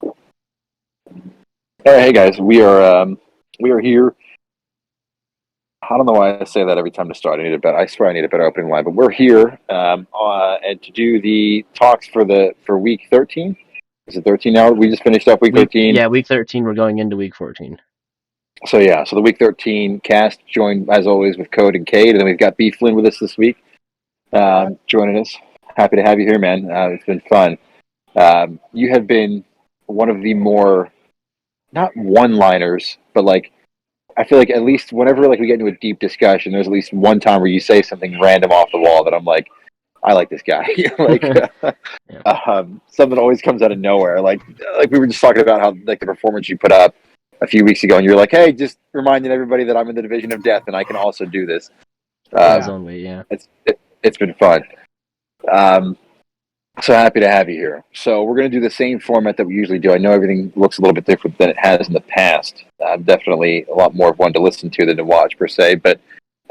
Go. Hey guys, we are here. I don't know why I say that every time to start. I swear I need a better opening line, but we're here and to do the talks for week 13. Is it 13 now? We just finished up week 13. Yeah, week 13. We're going into week 14. So the week 13 cast joined as always with Code and Cade, and then we've got B Flynn with us this week, joining us. Happy to have you here, man. It's been fun. You have been one of the more, not one-liners, but like, I feel like at least whenever like we get into a deep discussion, there's at least one time where you say something random off the wall that I'm like, I like this guy. Like something always comes out of nowhere. Like we were just talking about how like the performance you put up a few weeks ago, and you're like, hey, just reminding everybody that I'm in the division of death and I can also do this. His own way, yeah. It's been fun. So happy to have you here. So we're going to do the same format that we usually do. I know everything looks a little bit different than it has in the past. I'm definitely a lot more of one to listen to than to watch, per se. But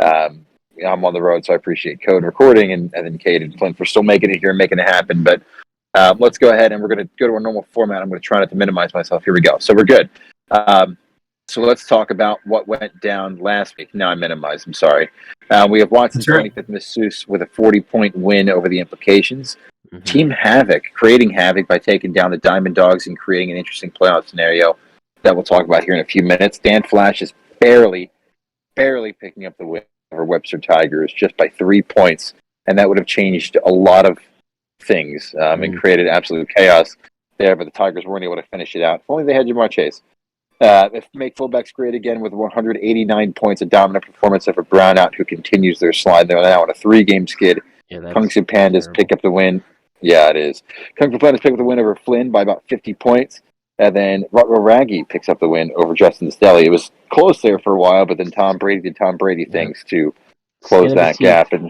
I'm on the road, so I appreciate Code recording, and then Cade and Flynn for still making it here and making it happen. But let's go ahead, and we're going to go to our normal format. I'm going to try not to minimize myself. Here we go. So we're good. So let's talk about what went down last week. Now I minimized. I'm sorry. We have Watson's 25th masseuse with a 40-point win over the Implications. Mm-hmm. Team Havoc, creating havoc by taking down the Diamond Dogs and creating an interesting playoff scenario that we'll talk about here in a few minutes. Dan Flash is barely picking up the win over Webster Tigers just by 3 points, and that would have changed a lot of things and created absolute chaos there, but the Tigers weren't able to finish it out. If only they had Jamar Chase. If make fullbacks great again with 189 points, a dominant performance over Brownout, who continues their slide. They're now on a 3-game skid. Yeah, Kung Fu Pandas pick up the win. Yeah, it is. Kung Fu Pandas pick up the win over Flynn by about 50 points. And then Rutro Raggy picks up the win over Justin Stelly. It was close there for a while, but then Tom Brady did Tom Brady things to close that gap. And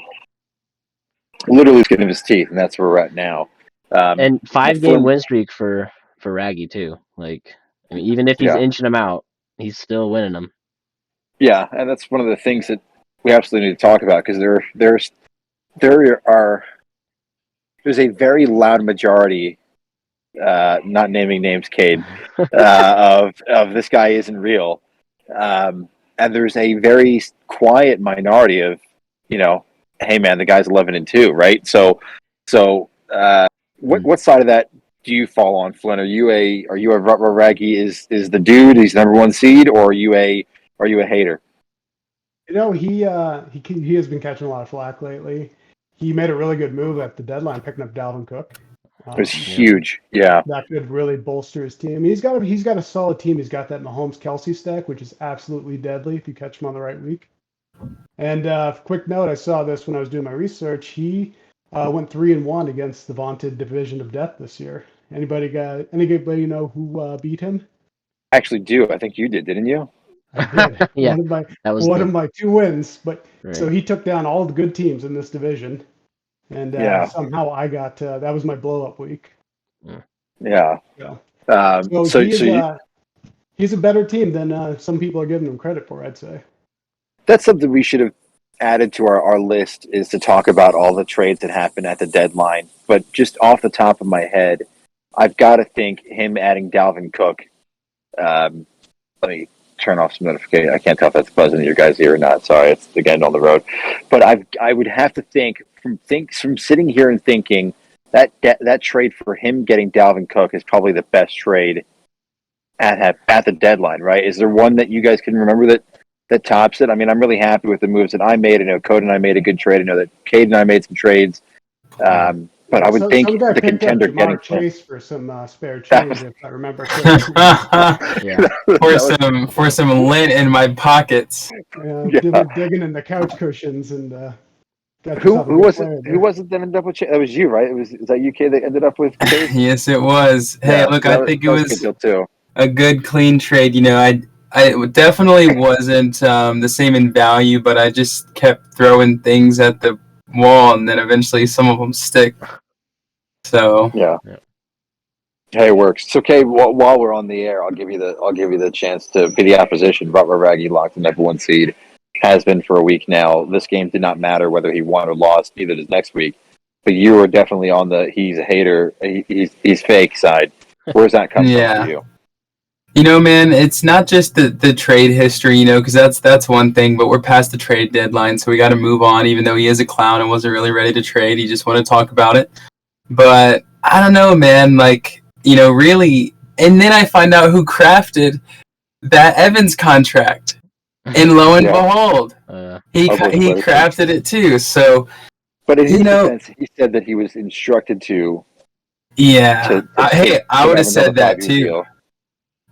literally skin of his teeth, and that's where we're at now. And 5-game win streak for Raggy, too. Like, I mean, even if he's inching them out, he's still winning them. Yeah, and that's one of the things that we absolutely need to talk about, because there's a very loud majority, not naming names, Cade, of this guy isn't real, and there's a very quiet minority of, hey man, the guy's 11-2, right? So what side of that do you fall on, Flynn? Are you a Rutro Raggy is the dude, he's number 1 seed, or are you a hater? He has been catching a lot of flack lately. He made a really good move at the deadline, picking up Dalvin Cook. It was huge, yeah. That could really bolster his team. He's got a solid team. He's got that Mahomes-Kelsey stack, which is absolutely deadly if you catch him on the right week. And quick note, I saw this when I was doing my research. He went 3-1 against the vaunted Division of Death this year. Anybody know who beat him? I actually do. I think you did, didn't you? I did. Yeah, one of my 2 wins. But right. So he took down all the good teams in this division, and somehow I got that was my blow up week. Yeah. So he's a better team than some people are giving him credit for, I'd say. That's something we should have added to our list, is to talk about all the trades that happened at the deadline. But just off the top of my head, I've got to think him adding Dalvin Cook. Let me turn off some notifications. I can't tell if that's buzzing in your guys' ear or not. Sorry, it's again on the road. But I would have to think from sitting here and thinking that trade for him getting Dalvin Cook is probably the best trade at the deadline, right? Is there one that you guys can remember that tops it? I mean, I'm really happy with the moves that I made. I know Code and I made a good trade. I know that Cade and I made some trades. But I would think the contender getting Chase for some spare change, if I remember. for some lint in my pockets. Digging in the couch cushions and. Who was it that ended up with? That was you, right? Is that UK that ended up with? Chase? Yes, it was. Hey, look, I think it was a good, clean trade. I definitely wasn't the same in value, but I just kept throwing things at the wall, and then eventually some of them stick. So yeah. Hey, it works. So, okay, while we're on the air, I'll give you the chance to be the opposition. Rutro Raggy locked the number 1 seed, has been for a week now. This game did not matter whether he won or lost. Neither does next week. But you were definitely on the he's a hater, he's fake side. Where's that come from for you? You know, man, it's not just the trade history, you know, because that's one thing, but we're past the trade deadline, so we got to move on. Even though he is a clown and wasn't really ready to trade, he just wanted to talk about it. But I don't know, man. Like, you know, really, and then I find out who crafted that Evans contract, and lo and behold, he crafted it too. So, but in his defense, he said that he was instructed to. Yeah, I would have said that too. Deal.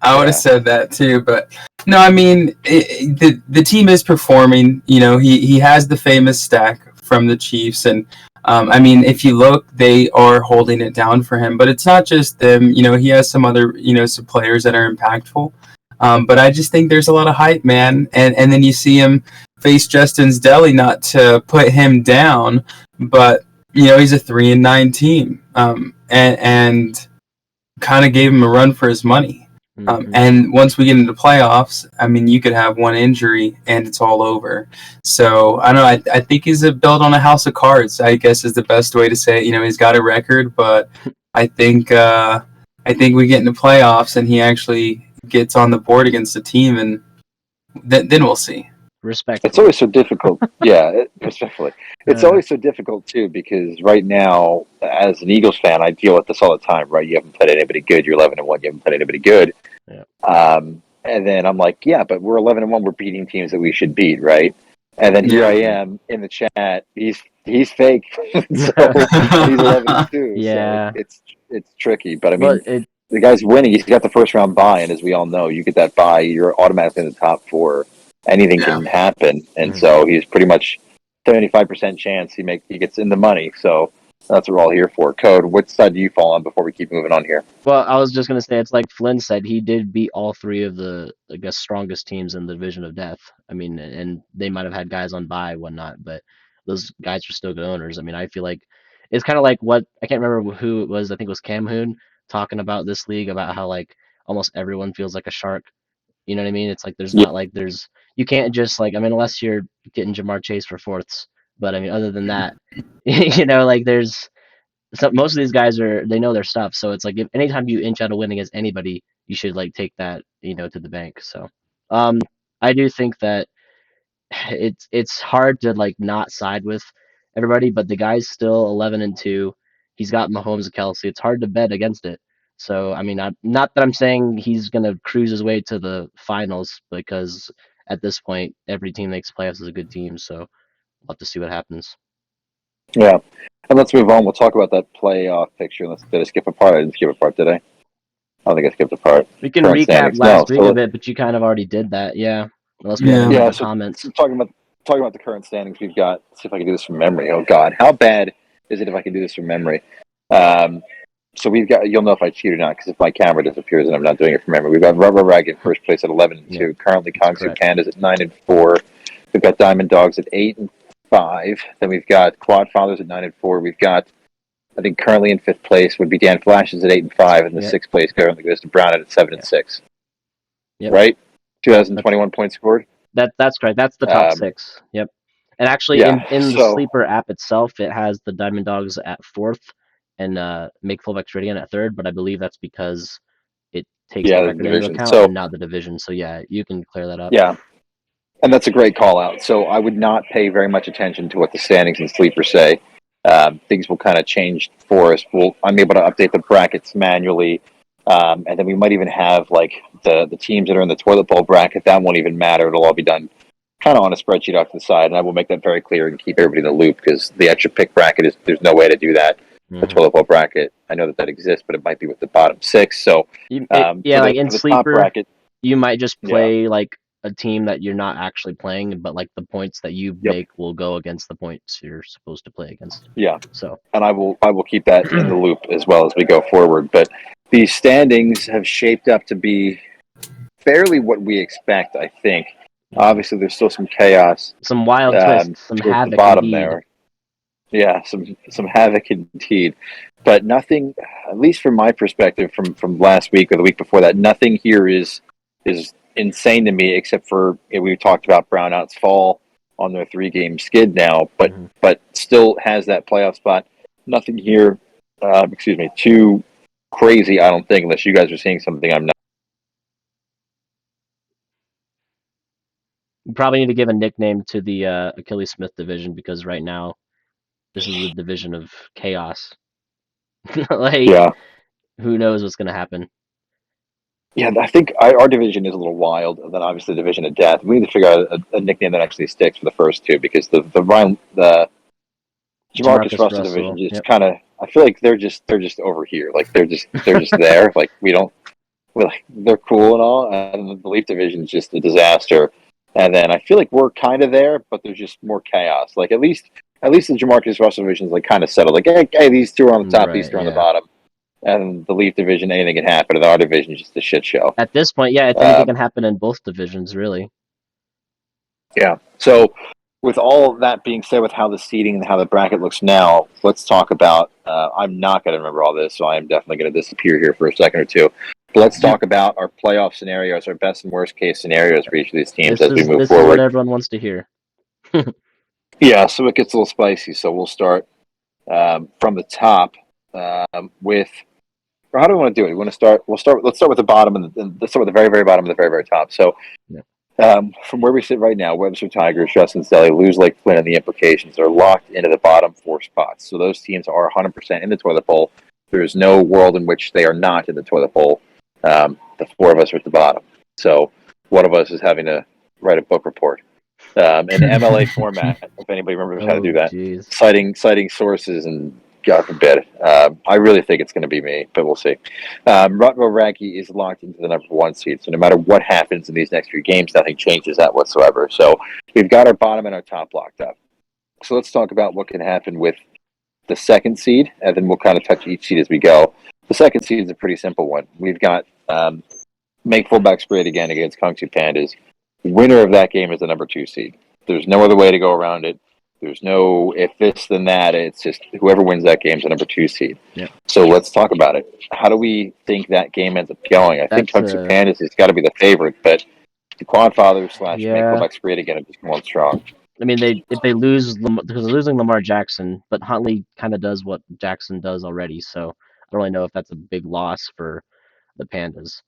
I would have said that too, but no, I mean, the team is performing. You know, he has the famous stack from the Chiefs, and I mean, if you look, they are holding it down for him. But it's not just them. You know, he has some other, you know, some players that are impactful. But I just think there's a lot of hype, man. And then you see him face Justin's Deli, not to put him down, but you know, he's a 3-9 team, and kind of gave him a run for his money. And once we get into playoffs, I mean, you could have one injury and it's all over. So I don't know. I think he's built on a house of cards, I guess is the best way to say it. You know, he's got a record, but I think we get into playoffs and he actually gets on the board against the team, and then we'll see. Respect. It's always so difficult. Respectfully. It's always so difficult too, because right now, as an Eagles fan, I deal with this all the time. Right, you haven't played anybody good. You're 11-1. You haven't played anybody good. Yeah. And then I'm like, yeah, but we're 11-1. We're beating teams that we should beat, right? And then here I am in the chat. He's fake, so he's 11-2. Yeah, so it's tricky. But I mean, the guy's winning. He's got the first round bye, and as we all know, you get that bye, you're automatically in the top 4. Anything can happen, and so he's pretty much 75% chance he gets in the money. So that's what we're all here for. Code, what side do you fall on before we keep moving on here? Well, I was just gonna say, it's like Flynn said, he did beat all 3 of the, I guess, strongest teams in the Division of Death. I mean, and they might have had guys on bye, whatnot, but those guys are still good owners. I mean, I feel like it's kind of like what, I can't remember who it was. I think it was Cam Hoon talking about this league, about how like almost everyone feels like a shark. You know what I mean? It's like there's not like you can't just like, I mean, unless you're getting Jamar Chase for fourths, but I mean, other than that, you know, like there's most of these guys they know their stuff. So it's like, if anytime you inch out a win against anybody, you should like take that, you know, to the bank. So, I do think that it's hard to like not side with everybody, but the guy's still 11-2. He's got Mahomes and Kelsey. It's hard to bet against it. So I mean, not that I'm saying he's gonna cruise his way to the finals, because at this point, every team that makes playoffs is a good team. So we'll have to see what happens. Yeah, and let's move on. We'll talk about that playoff picture. Did I skip a part? I didn't skip a part, did I? I don't think I skipped a part. We can recap last week a bit, but you kind of already did that, yeah. Unless we have any comments. So talking about the current standings we've got. Let's see if I can do this from memory. Oh God, how bad is it if I can do this from memory? So we've got. You'll know if I cheat or not, because if my camera disappears and I'm not doing it from memory. We've got Rubber Rag in first place at 11-2. Yeah, currently, Kongsu Canada's at 9-4. We've got Diamond Dogs at 8-5. Then we've got Quad Fathers at 9-4. We've got, I think, currently in 5th place would be Dan Flashes at 8-5, and the 6th place currently goes to Brown at 7-6. Yep. Right? 2021 points scored. That's correct. That's the top 6. Yep. And actually, in the sleeper app itself, it has the Diamond Dogs at 4th and Make Fullbacks Ready at 3rd. But I believe that's because it takes the record into account and not the division. So yeah, you can clear that up. Yeah. And that's a great call out. So I would not pay very much attention to what the standings and sleepers say. Things will kind of change for us. I'm able to update the brackets manually. And then we might even have like the teams that are in the toilet bowl bracket. That won't even matter. It'll all be done kind of on a spreadsheet off to the side. And I will make that very clear and keep everybody in the loop, because the extra pick bracket there's no way to do that. The toilet bowl bracket, I know that exists, but it might be with the bottom 6. So like in sleeper bracket, you might just play like a team that you're not actually playing, but like the points that you make will go against the points you're supposed to play against. Yeah. So, and I will keep that in the loop as well as we go forward. But these standings have shaped up to be fairly what we expect, I think. Obviously, there's still some chaos, some wild twists, some havoc the bottom indeed. There. Yeah, some havoc indeed, but nothing. At least from my perspective, from last week or the week before that, nothing here is insane to me, except for we talked about Brownouts fall on their 3-game skid now, but still has that playoff spot. Nothing here, too crazy, I don't think, unless you guys are seeing something I'm not. You probably need to give a nickname to the Achilles Smith division, because right now this is the division of chaos. Like, Yeah. who knows what's gonna happen? Yeah, I think our division is a little wild. And then obviously the division of death. We need to figure out a nickname that actually sticks for the first two, because the Jamarcus Jamarcus Russell division Russell. just Yep. kind of. I feel like they're just over here. Like they're just there. Like we don't. We're like they're cool and all, and the Leaf division is just a disaster. And then I feel like we're kind of there, but there's just more chaos. Like at least the Jamarcus Russell division is like kind of settled. Like hey, these two are on the top, these Right. two are on the Yeah. bottom. And the Leaf division, anything can happen. And our division is just a shit show. At this point, yeah, if anything can happen in both divisions, really. Yeah. So, with all that being said, with how the seating and how the bracket looks now, let's talk about. I'm not going to remember all this, so I am definitely going to disappear here for a second or two. But let's talk about our playoff scenarios, our best and worst case scenarios for each of these teams as we move This forward. is what everyone wants to hear. Yeah, so it gets a little spicy. So we'll start from the top with. Or how do we want to do it? We want to start. Let's start with the bottom, and let's start with the very, very bottom and the very, very top. So, from where we sit right now, Webster Tigers, Justin Selly, Lose Lake Flynn, and the implications are locked into the bottom four spots. So those teams are 100% in the toilet bowl. There is no world in which they are not in the toilet bowl. The four of us are at the bottom. So one of us is having to write a book report in MLA format. If anybody remembers how to do that, geez. citing sources and. God forbid. I really think it's going to be me, but we'll see. Rutvo Raggy is locked into the number one seed, so no matter what happens in these next few games, nothing changes that whatsoever. So we've got our bottom and our top locked up. So let's talk about what can happen with the second seed, and then we'll kind of touch each seed as we go. The second seed is a pretty simple one. We've got make fullback spread again against Kung Fu Pandas. The winner of that game is the number two seed. There's no other way to go around it. There's no if this then that. It's just whoever wins that game is the number two seed. Yep. So let's talk about it. How do we think that game ends up going? I think Kung Fu Pandas has got to be the favorite, but the Quadfather / make fullback spread again is just going strong. I mean, if they lose because they're losing Lamar Jackson, but Huntley kind of does what Jackson does already, so I don't really know if that's a big loss for the Pandas.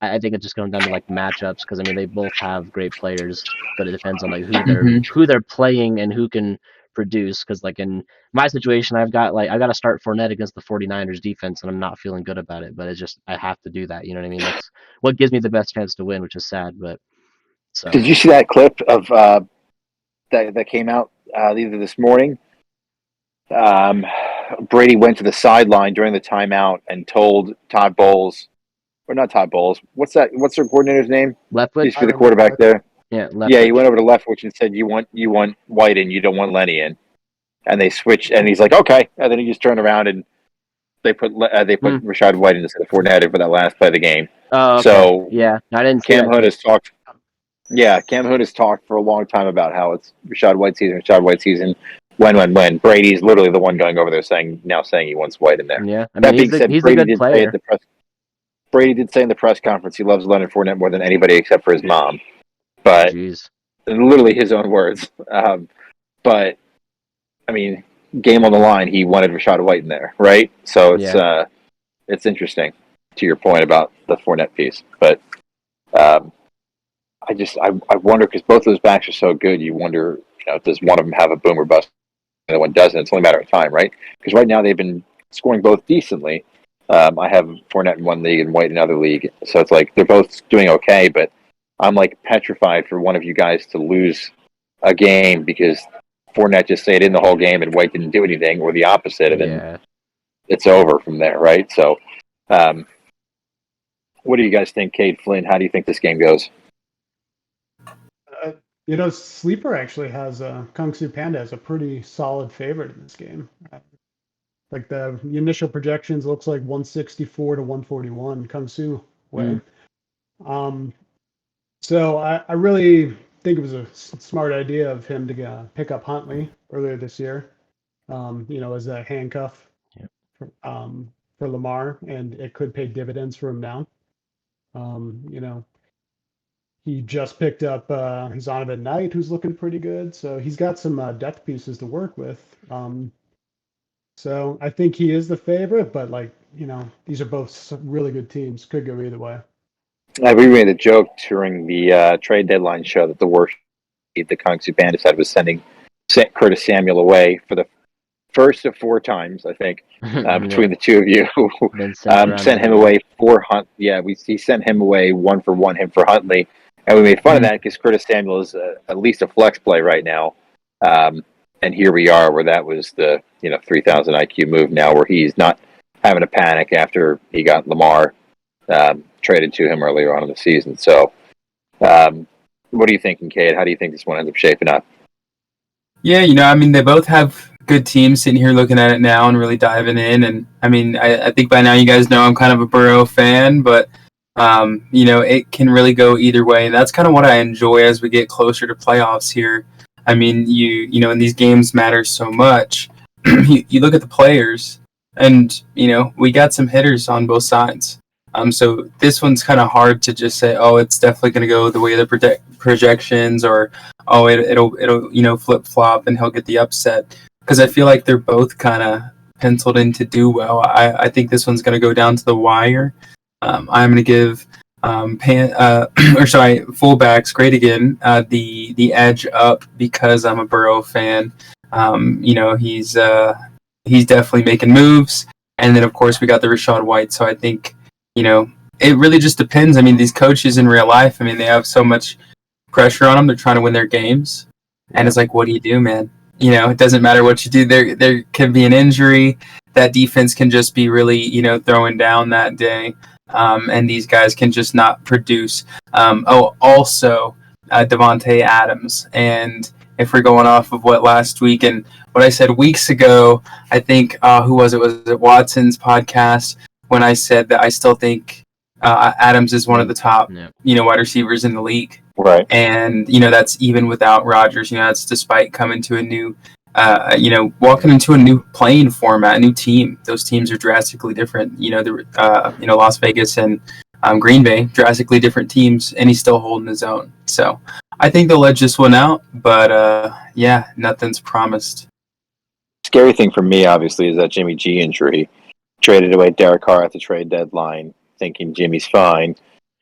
I think it just comes down to like matchups, because I mean they both have great players, but it depends on like who they're playing and who can produce. Because like in my situation, I've got to start Fournette against the 49ers defense, and I'm not feeling good about it. But it's just I have to do that. You know what I mean? That's what gives me the best chance to win, which is sad. But so did you see that clip of that came out either this morning? Brady went to the sideline during the timeout and told Todd Bowles. Or not Todd Bowles. What's that? What's their coordinator's name? Leftwich. Used to be the quarterback there. Yeah, Leftwich. Yeah, he went over to Leftwich and said, "You want White in, you don't want Lenny in." And they switched, and he's like, "Okay." And then he just turned around and they put Rashad White in instead of Fournette for that last play of the game. Oh, okay. So yeah, I didn't see Cam that. Hood has talked. Yeah, Cam Hood has talked for a long time about how it's Rashad White season. When Brady's literally the one going over there saying he wants White in there. Yeah, I mean, that being said, he's Brady a good player. Brady did say in the press conference he loves Leonard Fournette more than anybody except for his mom. But literally his own words. But I mean, game on the line, he wanted Rashad White in there, right? So it's interesting to your point about the Fournette piece. But I wonder, because both those backs are so good, you wonder, does one of them have a boom or bust? The other one doesn't. It's only a matter of time, right? Because right now they've been scoring both decently. I have Fournette in one league and White in another league. So it's like they're both doing okay, but I'm like petrified for one of you guys to lose a game because Fournette just stayed in the whole game and White didn't do anything, or the opposite, and then it's over from there, right? So what do you guys think, Cade Flynn? How do you think this game goes? Sleeper actually has Kung Fu Panda as a pretty solid favorite in this game. Like the initial projections looks like 164 to 141 Kung Fu way. So I really think it was a smart idea of him to pick up Huntley earlier this year, as a handcuff for Lamar, and it could pay dividends for him now. He just picked up Zonovan Knight, who's looking pretty good. So he's got some depth pieces to work with. So I think he is the favorite, but these are both really good teams. Could go either way. We made a joke during the trade deadline show that the worst the Kangsu Bandits had was sending Curtis Samuel away for the first of 4 times, I think, between the two of you. Been sent around sent him everywhere. away for Hunt. Yeah, he sent him away 1-for-1, him for Huntley, and we made fun of that because Curtis Samuel is at least a flex play right now. And here we are, where that was the 3,000 IQ move now, where he's not having a panic after he got Lamar traded to him earlier on in the season. So, what are you thinking, Cade? How do you think this one ends up shaping up? Yeah, I mean, they both have good teams. Sitting here looking at it now and really diving in, and I mean, I think by now you guys know I'm kind of a Burrow fan, but it can really go either way, and that's kind of what I enjoy as we get closer to playoffs here. I mean, and these games matter so much. You look at the players, and we got some hitters on both sides. So this one's kind of hard to just say, oh, it's definitely going to go the way of the projections, or oh, it'll flip flop and he'll get the upset, because I feel like they're both kind of penciled in to do well. I think this one's going to go down to the wire. I'm going to give fullbacks, great again, the edge up because I'm a Burrow fan. He's definitely making moves, and then of course we got the Rashad White. So I think it really just depends. I mean, these coaches in real life, I mean, they have so much pressure on them. They're trying to win their games, and it's like, what do you do, man? It doesn't matter what you do. There can be an injury. That defense can just be really throwing down that day. And these guys can just not produce. Also, Devontae Adams. And if we're going off of what last week and what I said weeks ago, I think, who was it? Was it Watson's podcast when I said that I still think Adams is one of the top, wide receivers in the league. Right. And, that's even without Rodgers. That's despite coming to a new walking into a new playing format, a new team. Those teams are drastically different. Las Vegas and Green Bay, drastically different teams, and he's still holding his own. So I think they'll edge this one out, but nothing's promised. Scary thing for me, obviously, is that Jimmy G injury. Traded away Derek Carr at the trade deadline, thinking Jimmy's fine.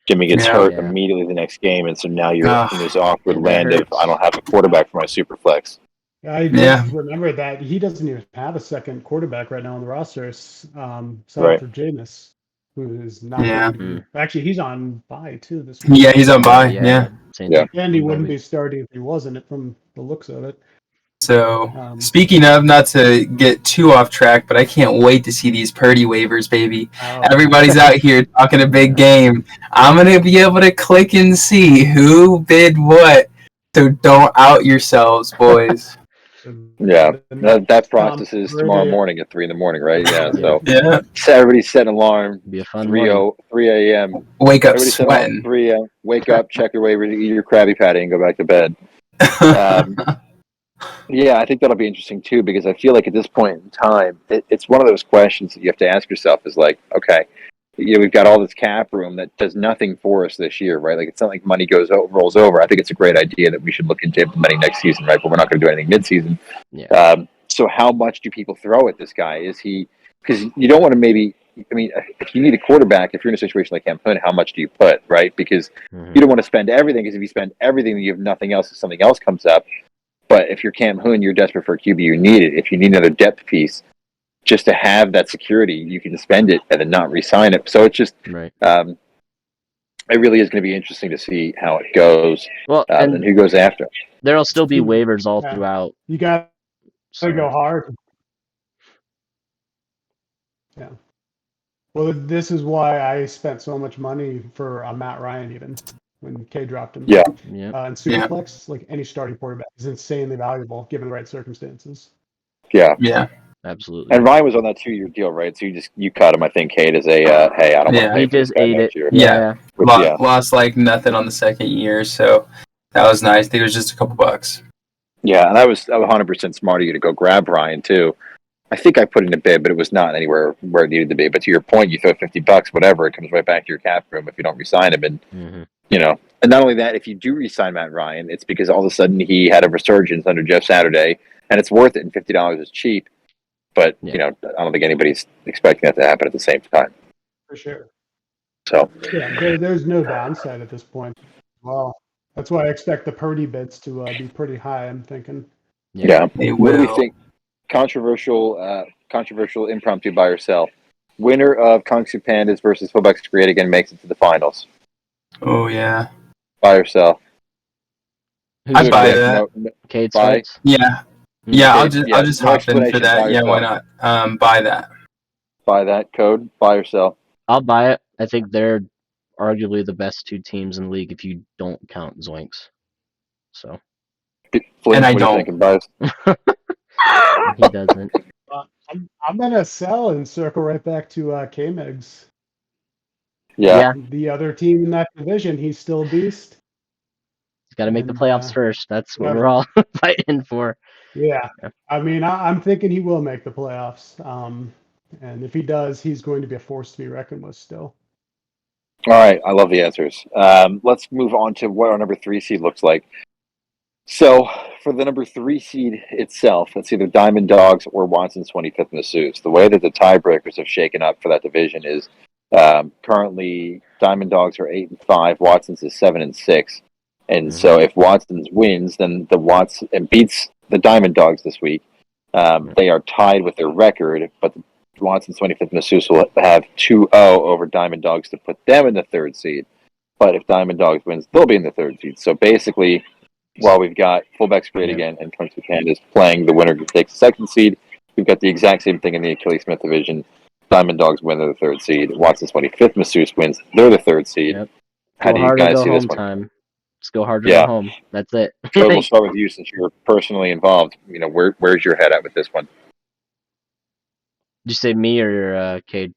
Jimmy gets hurt immediately the next game, and so now you're in this awkward land of, I don't have a quarterback for my super flex. I just remember that he doesn't even have a second quarterback right now on the roster. For Jameis, who is not going to be. Actually, he's on bye too this week. Yeah, he's on bye. Yeah. And he wouldn't be starting if he wasn't, from the looks of it. So, speaking of, not to get too off track, but I can't wait to see these Purdy waivers, baby. Everybody's out here talking a big game. I'm going to be able to click and see who bid what. So don't out yourselves, boys. Yeah, that process is tomorrow morning at 3 a.m, right? Yeah, so everybody set an alarm. Be a fun 3 a.m. Wake up sweating. 3 a.m. Wake up, check your waiver, eat your Krabby Patty, and go back to bed. Yeah, I think that'll be interesting too, because I feel like at this point in time, it's one of those questions that you have to ask yourself is like, okay, we've got all this cap room that does nothing for us this year, right? Like, it's not like money rolls over. I think it's a great idea that we should look into implementing next season, right? But we're not going to do anything mid-season. Yeah. So how much do people throw at this guy? Is he, because you don't want to if you need a quarterback, if you're in a situation like Cam Hunt, how much do you put, right? Because you don't want to spend everything, because if you spend everything, you have nothing else if something else comes up. But if you're Cam Hunt, you're desperate for a QB, you need it. If you need another depth piece, just to have that security, you can spend it and then not re-sign it. So it's just, it really is going to be interesting to see how it goes. Well, and who goes after. There'll still be waivers all throughout. You got to go hard. Yeah. Well, this is why I spent so much money for Matt Ryan, even when K dropped him. Yeah. And Superflex, like any starting quarterback, is insanely valuable given the right circumstances. Yeah. Absolutely. And Ryan was on that 2-year deal, right? So you cut him, I think, Kate, as a hey, I don't want to pay he just ate it. Year. Yeah. Lost like nothing on the second year, so that was nice. I think it was just a couple bucks. Yeah, and that was 100% smart of you to go grab Ryan too. I think I put in a bid, but it was not anywhere where it needed to be. But to your point, you throw $50, whatever, it comes right back to your cap room if you don't re-sign him. And and not only that, if you do re-sign Matt Ryan, it's because all of a sudden he had a resurgence under Jeff Saturday, and it's worth it. And $50 is cheap. but I don't think anybody's expecting that to happen at the same time. For sure. So there's no downside at this point. Well, that's why I expect the Purdy bids to be pretty high. I'm thinking. Yeah. What do we think? Controversial impromptu buy or sell. Winner of Kung Fu Pandas versus Fullback Create again makes it to the finals. Oh yeah. Buy or sell? I buy that. Okay, buy. Yeah. Yeah, I'll just hop in for that. Yeah, why not? Buy that. Buy that code. Buy or sell? I'll buy it. I think they're arguably the best two teams in the league if you don't count Zoinks. So. Flynn, and I what don't. Are you thinking, Buzz? He doesn't. I'm gonna sell and circle right back to K-Megs. Yeah. The other team in that division, he's still a beast. He's got to make the playoffs first. That's what we're all fighting for. Yeah. I mean, I'm thinking he will make the playoffs. And if he does, he's going to be a force to be reckoned with still. All right. I love the answers. Let's move on to what our number 3 seed looks like. So for the number 3 seed itself, it's either Diamond Dogs or Watson's 25th Masseuse. The way that the tiebreakers have shaken up for that division is currently Diamond Dogs are 8-5, Watson's is 7-6. And so if Watson's wins, then and beats the Diamond Dogs this week, they are tied with their record, but the Watson's 25th Masseuse will have 2-0 over Diamond Dogs to put them in the 3rd seed. But if Diamond Dogs wins, they'll be in the 3rd seed. So basically, while we've got Fullbacks Great again and Kung Fu Pandas playing the winner who takes the 2nd seed, we've got the exact same thing in the Achilles Smith division. Diamond Dogs win, they're the 3rd seed. Watson's 25th Masseuse wins, they're the 3rd seed. Yep. How do you guys see this one? Time. Just go hard to go home. That's it. So we'll start with you since you're personally involved. Where's your head at with this one? Did you say me or Cade?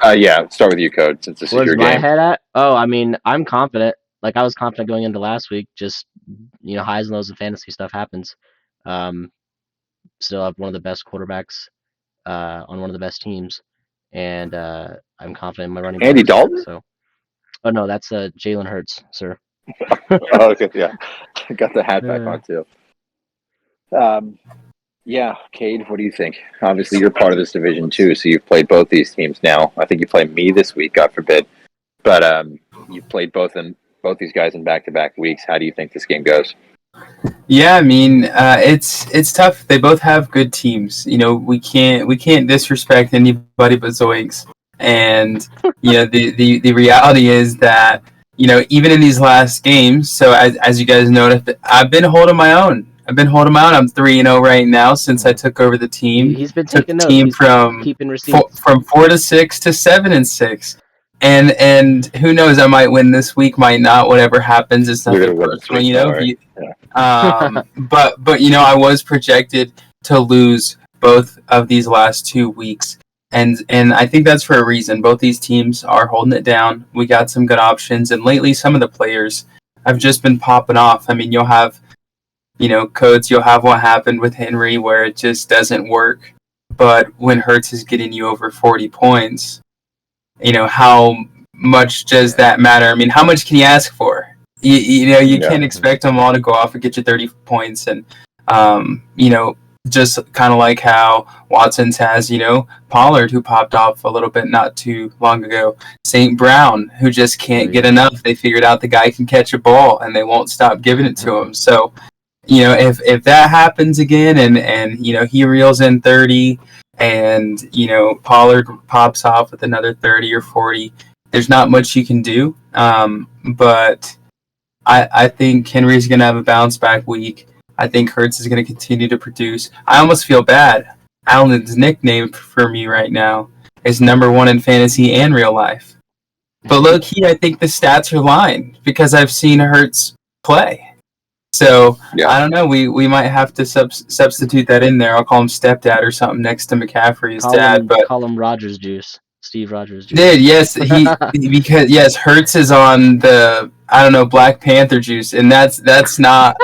Yeah, start with you, Code, since this is your game. Where's my head at? Oh, I mean, I'm confident. Like, I was confident going into last week. Just, highs and lows of fantasy stuff happens. Still have one of the best quarterbacks on one of the best teams. And I'm confident in my running back. Andy Dalton? So. Oh, no, that's Jalen Hurts, sir. Oh, okay, yeah. Got the hat back on, too. Yeah, Cade, what do you think? Obviously, you're part of this division, too, so you've played both these teams now. I think you play me this week, God forbid. But you've played both these guys in back-to-back weeks. How do you think this game goes? Yeah, I mean, it's tough. They both have good teams. We can't disrespect anybody but Zoinks. And the reality is that even in these last games. So as you guys noticed, I've been holding my own. I'm 3-0 right now since I took over the team. He's been taking notes. Team from 4-6 to 7-6. And who knows? I might win this week, might not. Whatever happens, it's nothing personal, But I was projected to lose both of these last 2 weeks, and I think that's for a reason. Both these teams are holding it down. We got some good options, and lately some of the players have just been popping off. I mean, you'll have, Codes. You'll have what happened with Henry, where it just doesn't work. But when Hurts is getting you over 40 points. How much does that matter? I mean, how much can you ask for? You can't expect them all to go off and get you 30 points. And, just kind of like how Watson's has, Pollard, who popped off a little bit not too long ago. St. Brown, who just can't get enough. They figured out the guy can catch a ball, and they won't stop giving it to him. So, if that happens again and he reels in 30 and, Pollard pops off with another 30 or 40, there's not much you can do. But I think Henry's going to have a bounce back week. I think Hurts is going to continue to produce. I almost feel bad. Allen's nickname for me right now is number 1 in fantasy and real life. But low key, I think the stats are lying because I've seen Hurts play. So, I don't know. We might have to substitute that in there. I'll call him stepdad or something next to McCaffrey's dad. But call him Rogers Juice. Steve Rogers Juice. Did, yes. Because Hurts is on the, Black Panther juice. And that's not,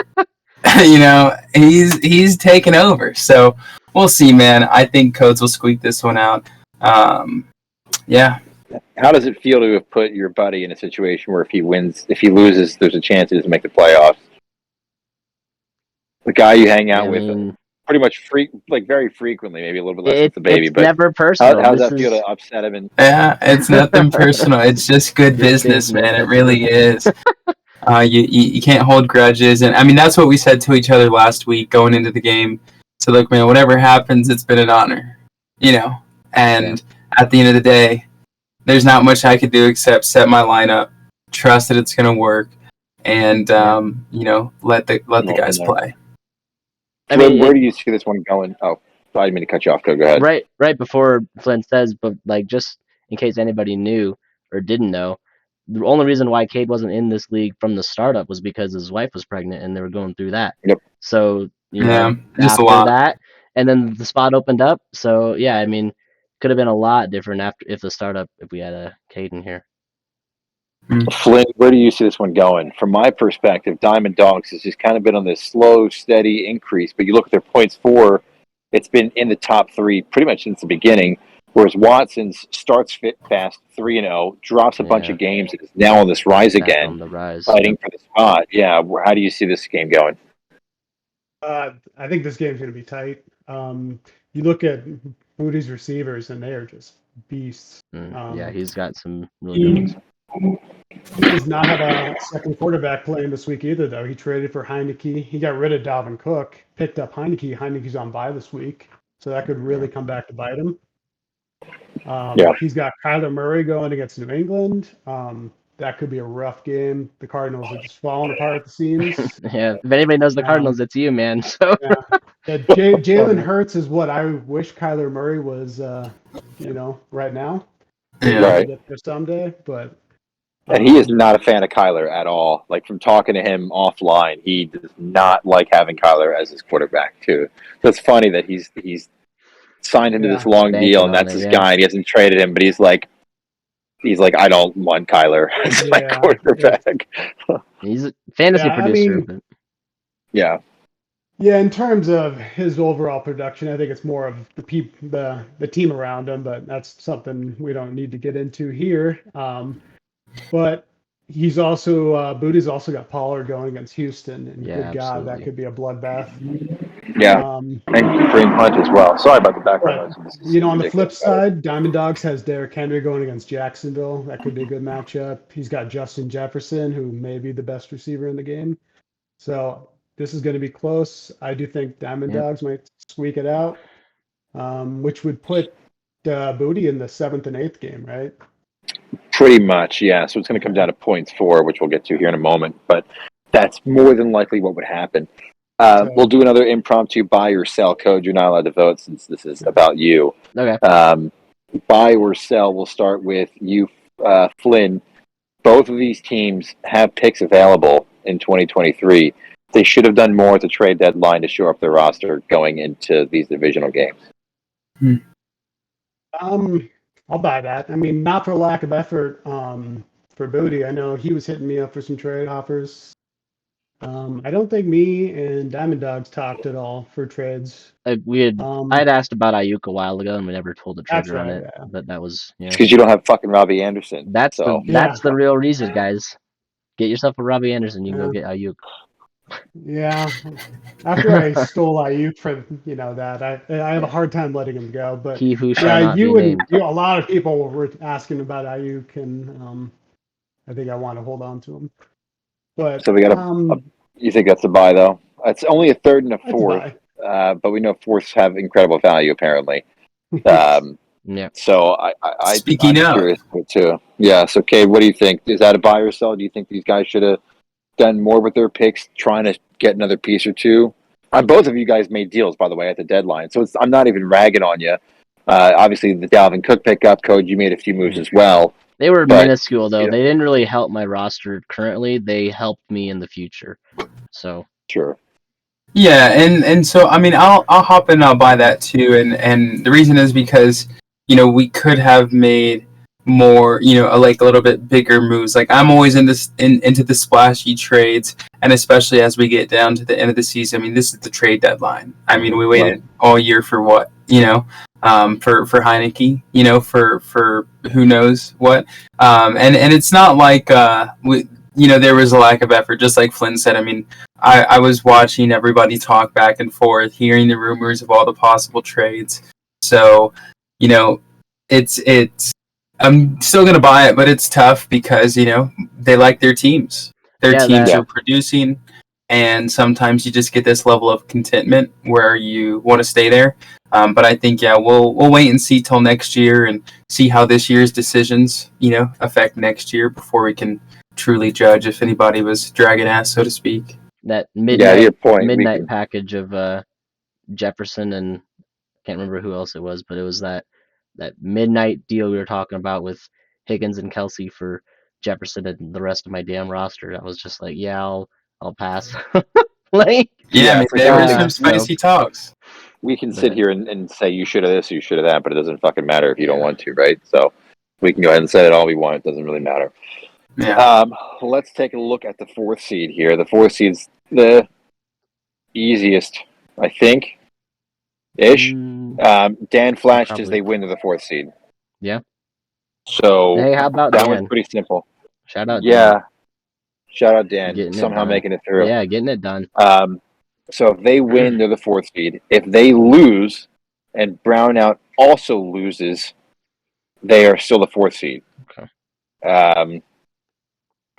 he's taken over. So, we'll see, man. I think Codes will squeak this one out. Yeah. How does it feel to have put your buddy in a situation where if he loses, there's a chance he doesn't make the playoffs? The guy you hang out with pretty much very frequently, maybe a little bit less with the baby. It's But never personal. how's that feel to upset him? And yeah, it's nothing personal. It's just good business, man. It really is. You can't hold grudges, and I mean that's what we said to each other last week going into the game. So look, man, whatever happens, it's been an honor, And at the end of the day, there's not much I could do except set my lineup, trust that it's going to work, and let the guys play. I mean, where do you see this one going? Oh, I didn't mean to cut you off. Go ahead. Right before Flynn says, but just in case anybody knew or didn't know, the only reason why Cade wasn't in this league from the startup was because his wife was pregnant and they were going through that. Yep. So just after that, and then the spot opened up. So yeah, I mean, could have been a lot different if we had a Cade in here. Flynn, where do you see this one going? From my perspective, Diamond Dogs has just kind of been on this slow, steady increase. But you look at their points for, it's been in the top 3 pretty much since the beginning. Whereas Watson's starts fast 3-0, drops a bunch of games, and is now on this rise again, on the rise, fighting for the spot. Yeah, how do you see this game going? I think this game's going to be tight. You look at Booty's receivers, and they are just beasts. He's got some really good ones. He does not have a second quarterback playing this week either, though. He traded for Heineke. He got rid of Dalvin Cook, picked up Heineke. Heineke's on bye this week, so that could really come back to bite him. He's got Kyler Murray going against New England. That could be a rough game. The Cardinals are just falling apart at the seams. Yeah, if anybody knows the Cardinals, it's you, man. So Jalen Hurts is what I wish Kyler Murray was, right now. Right. For someday, but. And he is not a fan of Kyler at all. Like, from talking to him offline, he does not like having Kyler as his quarterback, too. So it's funny that he's signed into this long deal, and that's his guy, and he hasn't traded him, but he's like, I don't want Kyler as my quarterback. He's a fantasy producer. Yeah, in terms of his overall production, I think it's more of the team around him, but that's something we don't need to get into here. But he's also Booty's also got Pollard going against Houston, and good God, that could be a bloodbath. Yeah, and Kareem Hunt as well. Sorry about the background noise. On the flip side, Diamond Dogs has Derrick Henry going against Jacksonville. That could be a good matchup. He's got Justin Jefferson, who may be the best receiver in the game. So this is going to be close. I do think Diamond Dogs might squeak it out, which would put Booty in the 7th and 8th game, right? Pretty much, yeah. So it's going to come down to points for, which we'll get to here in a moment. But that's more than likely what would happen. We'll do another impromptu buy or sell code. You're not allowed to vote since this is about you. Okay. Buy or sell, we'll start with you, Flynn. Both of these teams have picks available in 2023. They should have done more at the trade deadline to shore up their roster going into these divisional games. I'll buy that. I mean, not for lack of effort for Booty. I know he was hitting me up for some trade offers. I don't think me and Diamond Dogs talked at all for trades. I had asked about Ayuk a while ago, and we never pulled the trigger on it. Yeah. But that was because you don't have fucking Robbie Anderson. That's the real reason, guys. Get yourself a Robbie Anderson. You can go get Ayuk. Yeah, after I stole Ayuk for that, I have a hard time letting him go. But he who shall not be named. A lot of people were asking about Ayuk, and I think I want to hold on to him. But so we got you think that's a buy though? It's only a 3rd and a 4th, but we know 4ths have incredible value apparently. Yeah. So I'm curious too. Yeah. So Cade, what do you think? Is that a buy or sell? Do you think these guys should have done more with their picks, trying to get another piece or two? Both of you guys made deals, by the way, at the deadline. So I'm not even ragging on you. Obviously, the Dalvin Cook pickup, Code, you made a few moves as well. They were minuscule, though. They didn't really help my roster currently. They helped me in the future. So sure. Yeah, and so I mean, I'll hop in and I'll buy that too, and the reason is because we could have made more, like a little bit bigger moves. Like I'm always into the splashy trades, and especially as we get down to the end of the season. I mean, this is the trade deadline. I mean, we waited all year for what, for Heineke, for who knows what, and it's not like there was a lack of effort, just like Flynn said. I mean, I was watching everybody talk back and forth, hearing the rumors of all the possible trades. So, it's I'm still going to buy it, but it's tough because, they like their teams. Their teams are producing, and sometimes you just get this level of contentment where you want to stay there. But I think, we'll wait and see till next year and see how this year's decisions, affect next year before we can truly judge if anybody was dragging ass, so to speak. That midnight package of Jefferson and I can't remember who else it was, but it was that midnight deal we were talking about with Higgins and Kelsey for Jefferson and the rest of my damn roster. I was just like, I'll pass. There were some spicy talks. We can sit here and say you should have this, you should have that, but it doesn't fucking matter if you don't want to, right? So we can go ahead and say it all we want. It doesn't really matter. Yeah. Let's take a look at the 4th seed here. The 4th seed's the easiest, I think, ish. Dan flashed as they win to the 4th seed. Yeah. So hey, how about that Dan? was pretty simple. Shout out Dan. Shout out Dan. Somehow making it through. Yeah, getting it done. So if they win, they're the 4th seed. If they lose and Brownout also loses, they are still the 4th seed. Okay.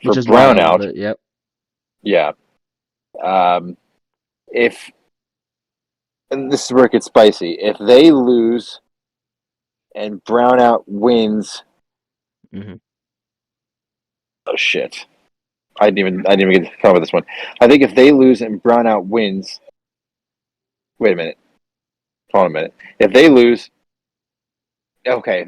For Brownout, wild, yep. Yeah. And this is where it gets spicy. If they lose and Brownout wins, oh shit! I didn't even get to cover this one. I think if they lose and Brownout wins, wait a minute. Hold on a minute. If they lose, okay.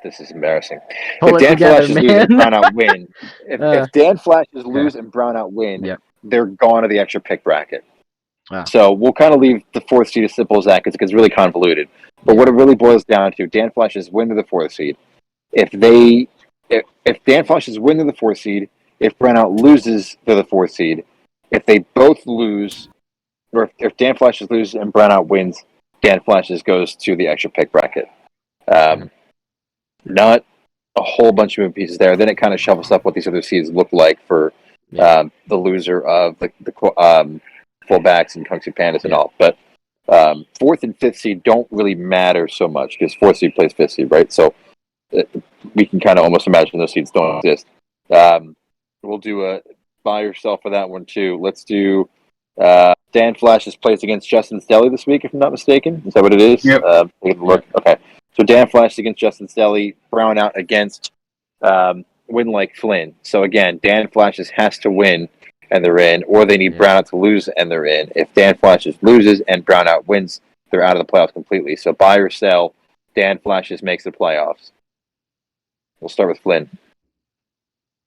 This is embarrassing. If Dan Flashes lose and Brownout win, if Dan Flashes lose and Brownout win, they're gone to the extra pick bracket. Wow. So we'll kind of leave the 4th seed as simple as that because it gets really convoluted. But what it really boils down to, Dan Flashes win to the 4th seed. If Dan Flashes win to the 4th seed, if Brownout loses to the 4th seed, if they both lose, or if Dan Flashes loses and Brownout wins, Dan Flashes goes to the extra pick bracket. Not a whole bunch of moving pieces there. Then it kind of shuffles up what these other seeds look like for the loser of the fullbacks and Kung Fu Pandas and all. But 4th and 5th seed don't really matter so much because 4th seed plays 5th seed, right? So we can kind of almost imagine those seeds don't exist. We'll do a buy or sell for that one too. Let's do Dan Flash's plays against Justin's Deli this week, if I'm not mistaken. Is that what it is? Yep. Look. Okay. So Dan Flash against Justin's Deli, Brownout against Win Like Flynn. So again, Dan Flashes has to win and they're in, or they need Brownout to lose and they're in. If Dan Flashes loses and Brownout wins, they're out of the playoffs completely. So buy or sell, Dan Flashes makes the playoffs. We'll start with Flynn.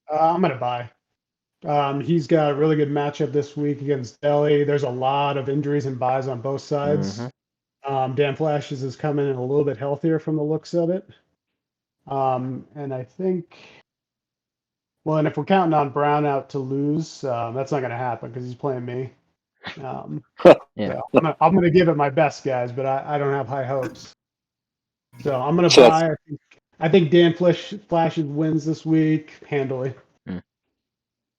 I'm going to buy. He's got a really good matchup this week against Deli. There's a lot of injuries and buys on both sides. Dan Flashes is coming in a little bit healthier from the looks of it. And I think, and if we're counting on Brownout to lose, that's not going to happen because he's playing me. So I'm going to give it my best, guys, but I don't have high hopes. So I'm going to buy. I think Dan Flashes wins this week handily.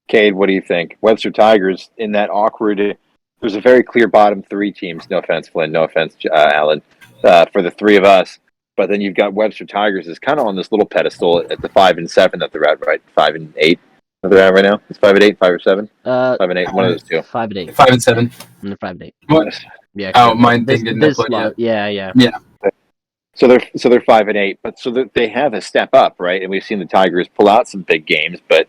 Cade, what do you think? Webster Tigers in that awkward. There's a very clear bottom 3 teams. No offense, Flynn. No offense, Alan. For the 3 of us, but then you've got Webster Tigers is kind of on this little pedestal at the 5 and 7 that they're at, right? 5 and 8 that they're at right now. It's 5 and 8, 5 or 7. 5 and 8. One of those 2. 5 and 8. 5 and 7. And they're 5 and 8. What? Yeah. Oh, mine thing didn't upload yet. Yeah. So they're 5 and 8, but so they have a step up, right? And we've seen the Tigers pull out some big games, but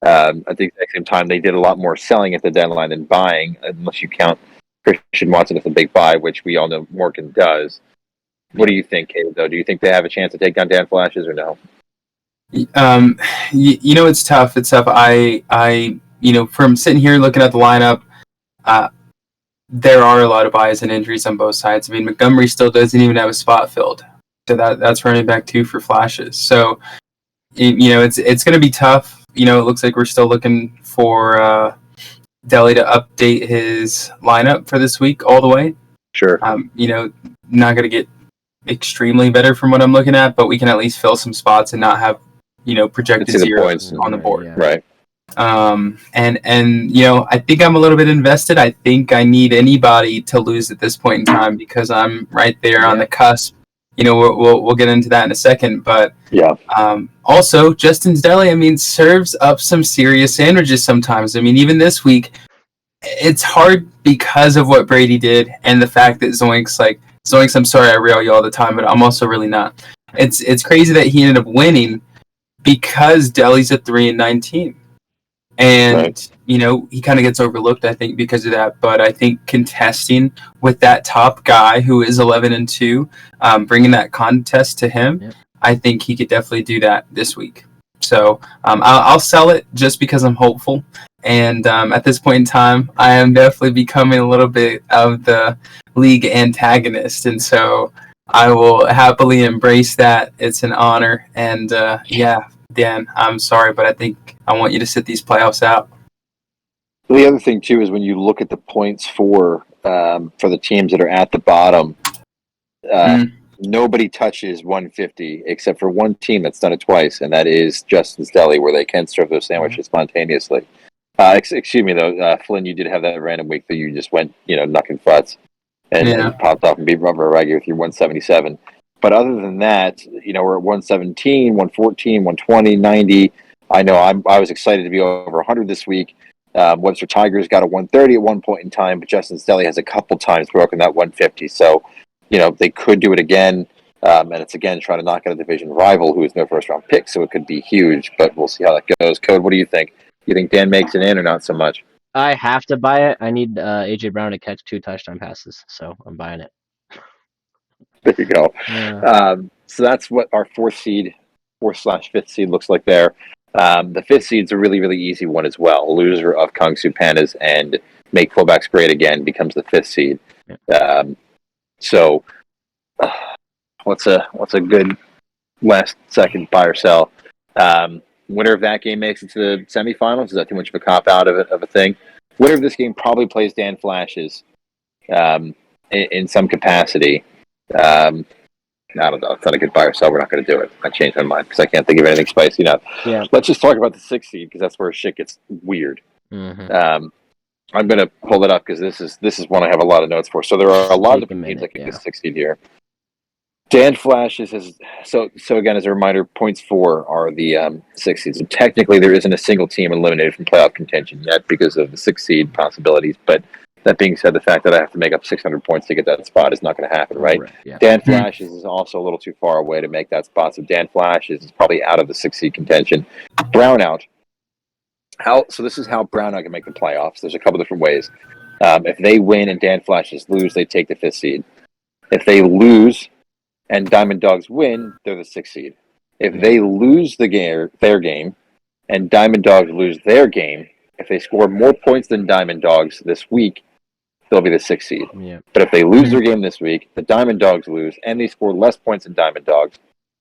at the exact same time, they did a lot more selling at the deadline than buying, unless you count Christian Watson as a big buy, which we all know Morgan does. What do you think, Caleb, though? Do you think they have a chance to take down Dan Flashes or no? It's tough. It's tough. I from sitting here looking at the lineup, there are a lot of buys and injuries on both sides. I mean, Montgomery still doesn't even have a spot filled. So that's running back 2 for Flashes. So, it's going to be tough. It looks like we're still looking for Deli to update his lineup for this week all the way. Sure. Not going to get extremely better from what I'm looking at, but we can at least fill some spots and not have, projected zeros on the board. Right. And you know, I think I'm a little bit invested. I think I need anybody to lose at this point in time because I'm right there on the cusp. You know, we'll get into that in a second, but also Justin's Deli, I mean, serves up some serious sandwiches sometimes. I mean, even this week, it's hard because of what Brady did and the fact that Zoinks, I'm sorry I rail you all the time, but I'm also really not. It's crazy that he ended up winning because Deli's a 3-19. And, you know, he kind of gets overlooked, I think, because of that. But I think contesting with that top guy who is 11-2, bringing that contest to him, I think he could definitely do that this week. So I'll sell it just because I'm hopeful. And at this point in time, I am definitely becoming a little bit of the league antagonist. And so I will happily embrace that. It's an honor. And Dan, I'm sorry, but I think I want you to sit these playoffs out. The other thing too is when you look at the points for the teams that are at the bottom, nobody touches 150 except for one team that's done it twice, and that is Justin's Deli, where they can serve those sandwiches spontaneously. Excuse me though, Flynn, you did have that random week that you just went, knucking butts and popped off and beat Rubber Raggy with your 177. But other than that, we're at 117, 114, 120, 90. I know I was excited to be over 100 this week. Webster Tigers got a 130 at one point in time, but Justin's Deli has a couple times broken that 150. So, they could do it again. And it's again trying to knock out a division rival who is no first round pick. So it could be huge, but we'll see how that goes. Code, what do you think? You think Dan makes it in or not so much? I have to buy it. I need AJ Brown to catch 2 touchdown passes, so I'm buying it. There you go. So that's what our 4/5th seed looks like there. The 5th seed's a really, really easy one as well. Loser of Kung Su Pandas and Make Fullbacks Great Again becomes the 5th seed. So what's a good last second buy or sell? Winner of that game makes it to the semifinals. Is that too much of a cop out of a thing? Winner of this game probably plays Dan Flashes in some capacity. I don't know. It's not a good buy or sell. We're not going to do it. I changed my mind because I can't think of anything spicy enough. Yeah. Let's just talk about the 6th seed because that's where shit gets weird. I'm going to pull it up because this is one I have a lot of notes for. So there are a lot of different teams that get the 6th seed here. Dan Flashes has so again as a reminder, points 4 are the 6th seed. So technically there isn't a single team eliminated from playoff contention yet because of the 6th seed possibilities, but that being said, the fact that I have to make up 600 points to get that spot is not going to happen, right? Yeah. Dan Flashes is also a little too far away to make that spot, so Dan Flashes is probably out of the 6th seed contention. Brownout. So this is how Brownout can make the playoffs. There's a couple different ways. If they win and Dan Flashes lose, they take the 5th seed. If they lose and Diamond Dogs win, they're the 6th seed. If they lose their game and Diamond Dogs lose their game, if they score more points than Diamond Dogs this week, they'll be the 6th seed. Yeah. But if they lose their game this week, the Diamond Dogs lose, and they score less points than Diamond Dogs,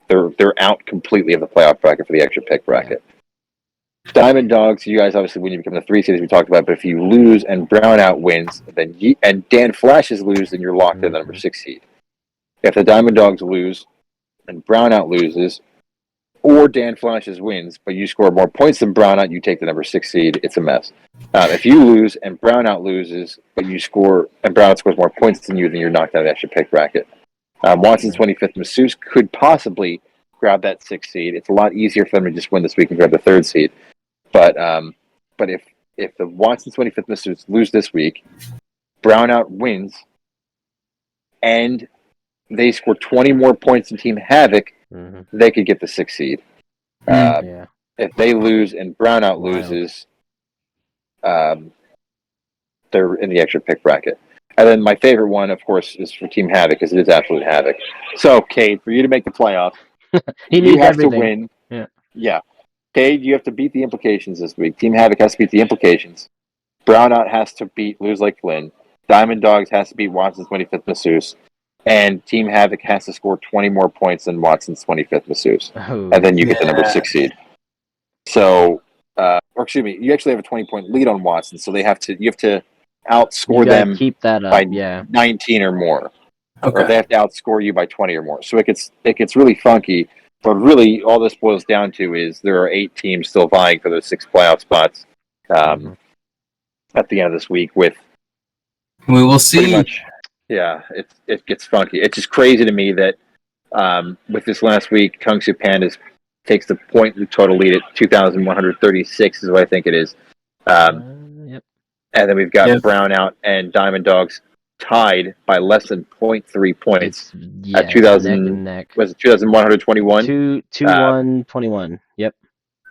they're out completely of the playoff bracket for the extra pick bracket. Yeah. Diamond Dogs, you guys obviously when you become the 3 seed as we talked about, but if you lose and Brownout wins, then and Dan Flashes lose, then you're locked in the number 6 seed. If the Diamond Dogs lose and Brownout loses, or Dan Flashes wins, but you score more points than Brownout, you take the number 6 seed. It's a mess. If you lose and Brownout loses, but you score and Brownout scores more points than you're knocked out of the extra pick bracket. Watson's 25th Masseuse could possibly grab that 6th seed. It's a lot easier for them to just win this week and grab the 3rd seed. But if the Watson's 25th Masseuse lose this week, Brownout wins, and they score 20 more points than Team Havoc, they could get the 6th seed. If they lose and Brownout loses, they're in the extra pick bracket. And then my favorite one, of course, is for Team Havoc because it is absolute havoc. So, Cade, for you to make the playoff, you have everything. To win. Yeah. Cade, you have to beat the implications this week. Team Havoc has to beat the implications. Brownout has to lose like Flynn. Diamond Dogs has to beat Watson's 25th Masseuse. And Team Havoc has to score 20 more points than Watson's 25th Masseuse. And then you get the number 6 seed. So, or excuse me, you actually have a 20-point lead on Watson, so you have to outscore them keep that up, by 19 or more. Okay. Or they have to outscore you by 20 or more. So it gets really funky. But really, all this boils down to is there are 8 teams still vying for those 6 playoff spots at the end of this week. With we will see. Pretty much, yeah, it gets funky. It's just crazy to me that with this last week, Kangsu Pandas takes the point total lead at 2,136 is what I think it is. Yep. And then we've got Brownout and Diamond Dogs tied by less than 0.3 points at 2,000. Was it 2,121? 2-1-21. Yep.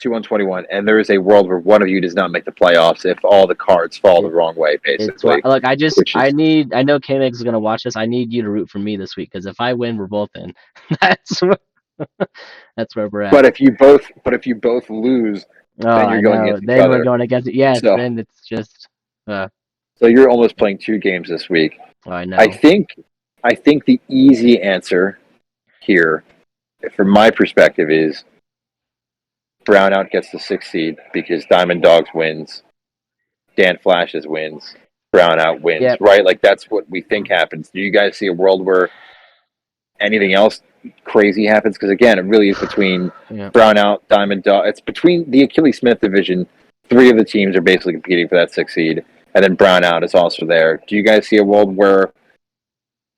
2-1-21, and there is a world where one of you does not make the playoffs if all the cards fall the wrong way, basically. Look, I know K-Mix is going to watch this. I need you to root for me this week, because if I win, we're both in. That's where we're at. But if you both lose, then you're going against each other. Then we're going against it. Yes, so, then it's just... so you're almost playing 2 games this week. I know. I think the easy answer here, from my perspective, is Brownout gets the 6th seed because Diamond Dogs wins, Dan Flashes wins, Brownout wins, right? Like, that's what we think happens. Do you guys see a world where anything else crazy happens? Because, again, it really is between Brownout, Diamond Dog. It's between the Achilles Smith division. 3 of the teams are basically competing for that 6th seed, and then Brownout is also there. Do you guys see a world where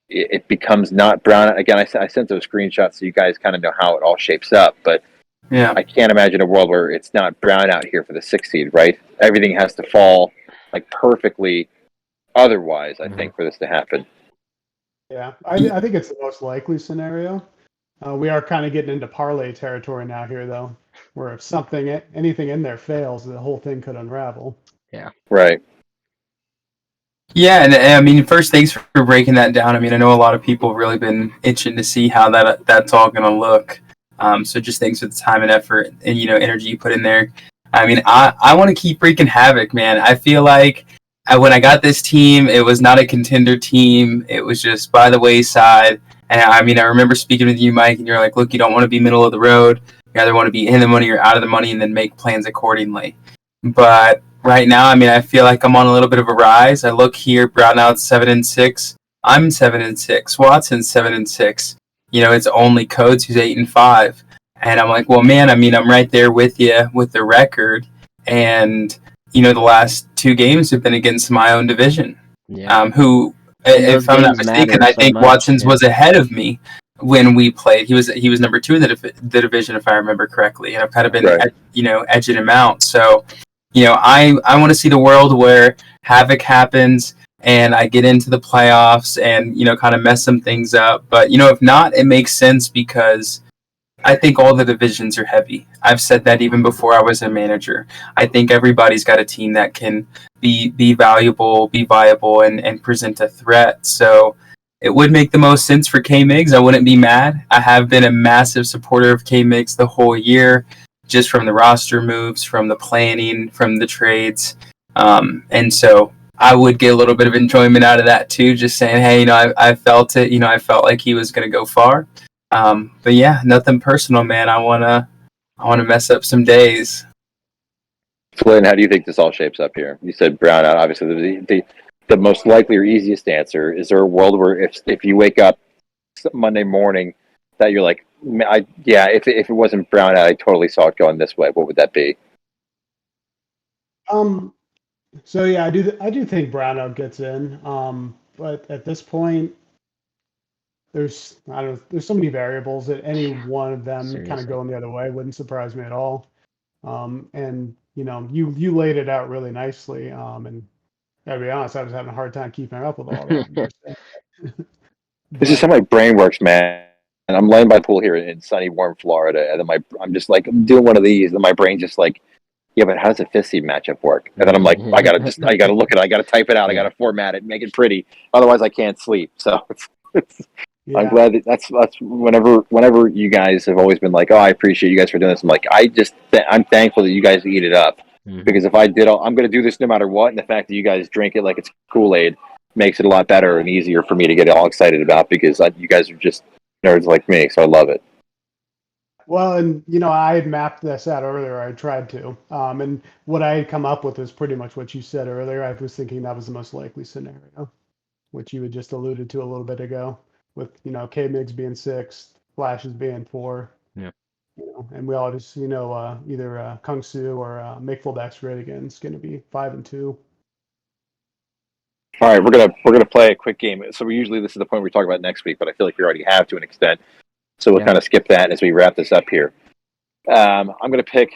it becomes not Brownout? Again, I sent those screenshots so you guys kind of know how it all shapes up, but I can't imagine a world where it's not Brownout here for the 6th seed, right? Everything has to fall like perfectly otherwise, I think, for this to happen. Yeah, I think it's the most likely scenario. We are kind of getting into parlay territory now here, though, where if anything in there fails, the whole thing could unravel. Yeah. Right. Yeah, and I mean, first, thanks for breaking that down. I mean, I know a lot of people have really been itching to see how that's all going to look. So just thanks for the time and effort and, energy you put in there. I mean, I want to keep wreaking havoc, man. I feel like when I got this team, it was not a contender team. It was just by the wayside. And I mean, I remember speaking with you, Mike, and you're like, look, you don't want to be middle of the road. You either want to be in the money or out of the money, and then make plans accordingly. But right now, I mean, I feel like I'm on a little bit of a rise. I look here, Brownout's 7-6. I'm 7-6. Watson's 7-6. It's only Codes who's 8-5. And I'm like, well, man, I mean, I'm right there with you with the record. And, the last 2 games have been against my own division. Yeah. Who, if I'm not mistaken, I think Watson's was ahead of me when we played. He was number 2 in the division, if I remember correctly. And I've kind of been, edging him out. So, I want to see the world where havoc happens and I get into the playoffs and, kind of mess some things up. But, if not, it makes sense because I think all the divisions are heavy. I've said that even before I was a manager. I think everybody's got a team that can be valuable, be viable, and present a threat. So it would make the most sense for K-Migs. I wouldn't be mad. I have been a massive supporter of K-Migs the whole year, just from the roster moves, from the planning, from the trades. And so I would get a little bit of enjoyment out of that too, just saying, hey, I felt it. I felt like he was going to go far. But yeah, nothing personal, man. I want to mess up some days. Flynn, how do you think this all shapes up here? You said Brownout, obviously the most likely or easiest answer. Is there a world where if you wake up Monday morning that you're like, if it wasn't Brownout, I totally saw it going this way, what would that be? So yeah, I do think Brownout gets in. But at this point, there's so many variables that any one of them kind of going the other way wouldn't surprise me at all. And you laid it out really nicely. And gotta be honest, I was having a hard time keeping up with all that. This is how my brain works, man. And I'm laying by the pool here in sunny, warm Florida, and then I'm just like, I'm doing one of these, and my brain just like, yeah, but how does a 5th seed matchup work? And then I'm like, I gotta look at it, I gotta type it out, I gotta format it, make it pretty, otherwise I can't sleep. So I'm glad that's whenever you guys have always been like, oh, I appreciate you guys for doing this. I'm like, I'm thankful that you guys eat it up, because if I did, I'm gonna do this no matter what, and the fact that you guys drink it like it's Kool-Aid makes it a lot better and easier for me to get all excited about, because you guys are just nerds like me, so I love it. Well, and I had mapped this out earlier. I tried to, and what I had come up with is pretty much what you said earlier. I was thinking that was the most likely scenario, which you had just alluded to a little bit ago, with K-Migs being 6, Flashes being 4. Yeah. And we all just, either Kung Su or make fullbacks great again. It's going to be 5-2. All right, we're gonna play a quick game. So this is the point we talk about next week, but I feel like we already have to an extent. So we'll kind of skip that as we wrap this up here. I'm gonna pick,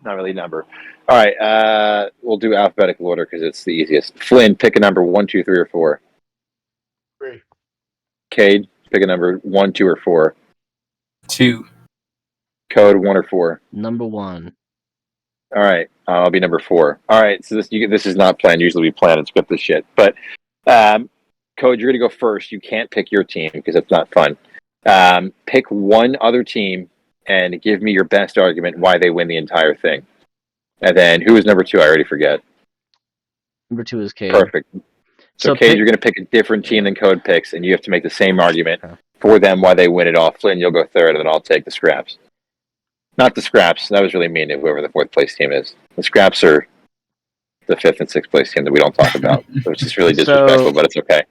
not really number. All right, we'll do alphabetical order because it's the easiest. Flynn, pick a number 1, 2, 3, or 4. 3. Cade, pick a number 1, 2, or 4. 2. Code 1 or 4. Number 1. All right, I'll be number 4. All right, so this is not planned. Usually we plan and script this shit. But Code, you're gonna go first. You can't pick your team because it's not fun. Pick one other team and give me your best argument why they win the entire thing. And then who is number 2? I already forget. Number 2 is Cade. Perfect. So Cade, you're going to pick a different team than Code picks, and you have to make the same argument for them why they win it all. Flynn, you'll go third, and then I'll take the scraps. Not the scraps. That was really mean to whoever the 4th place team is. The scraps are the 5th and 6th place team that we don't talk about, which is really disrespectful, but it's okay.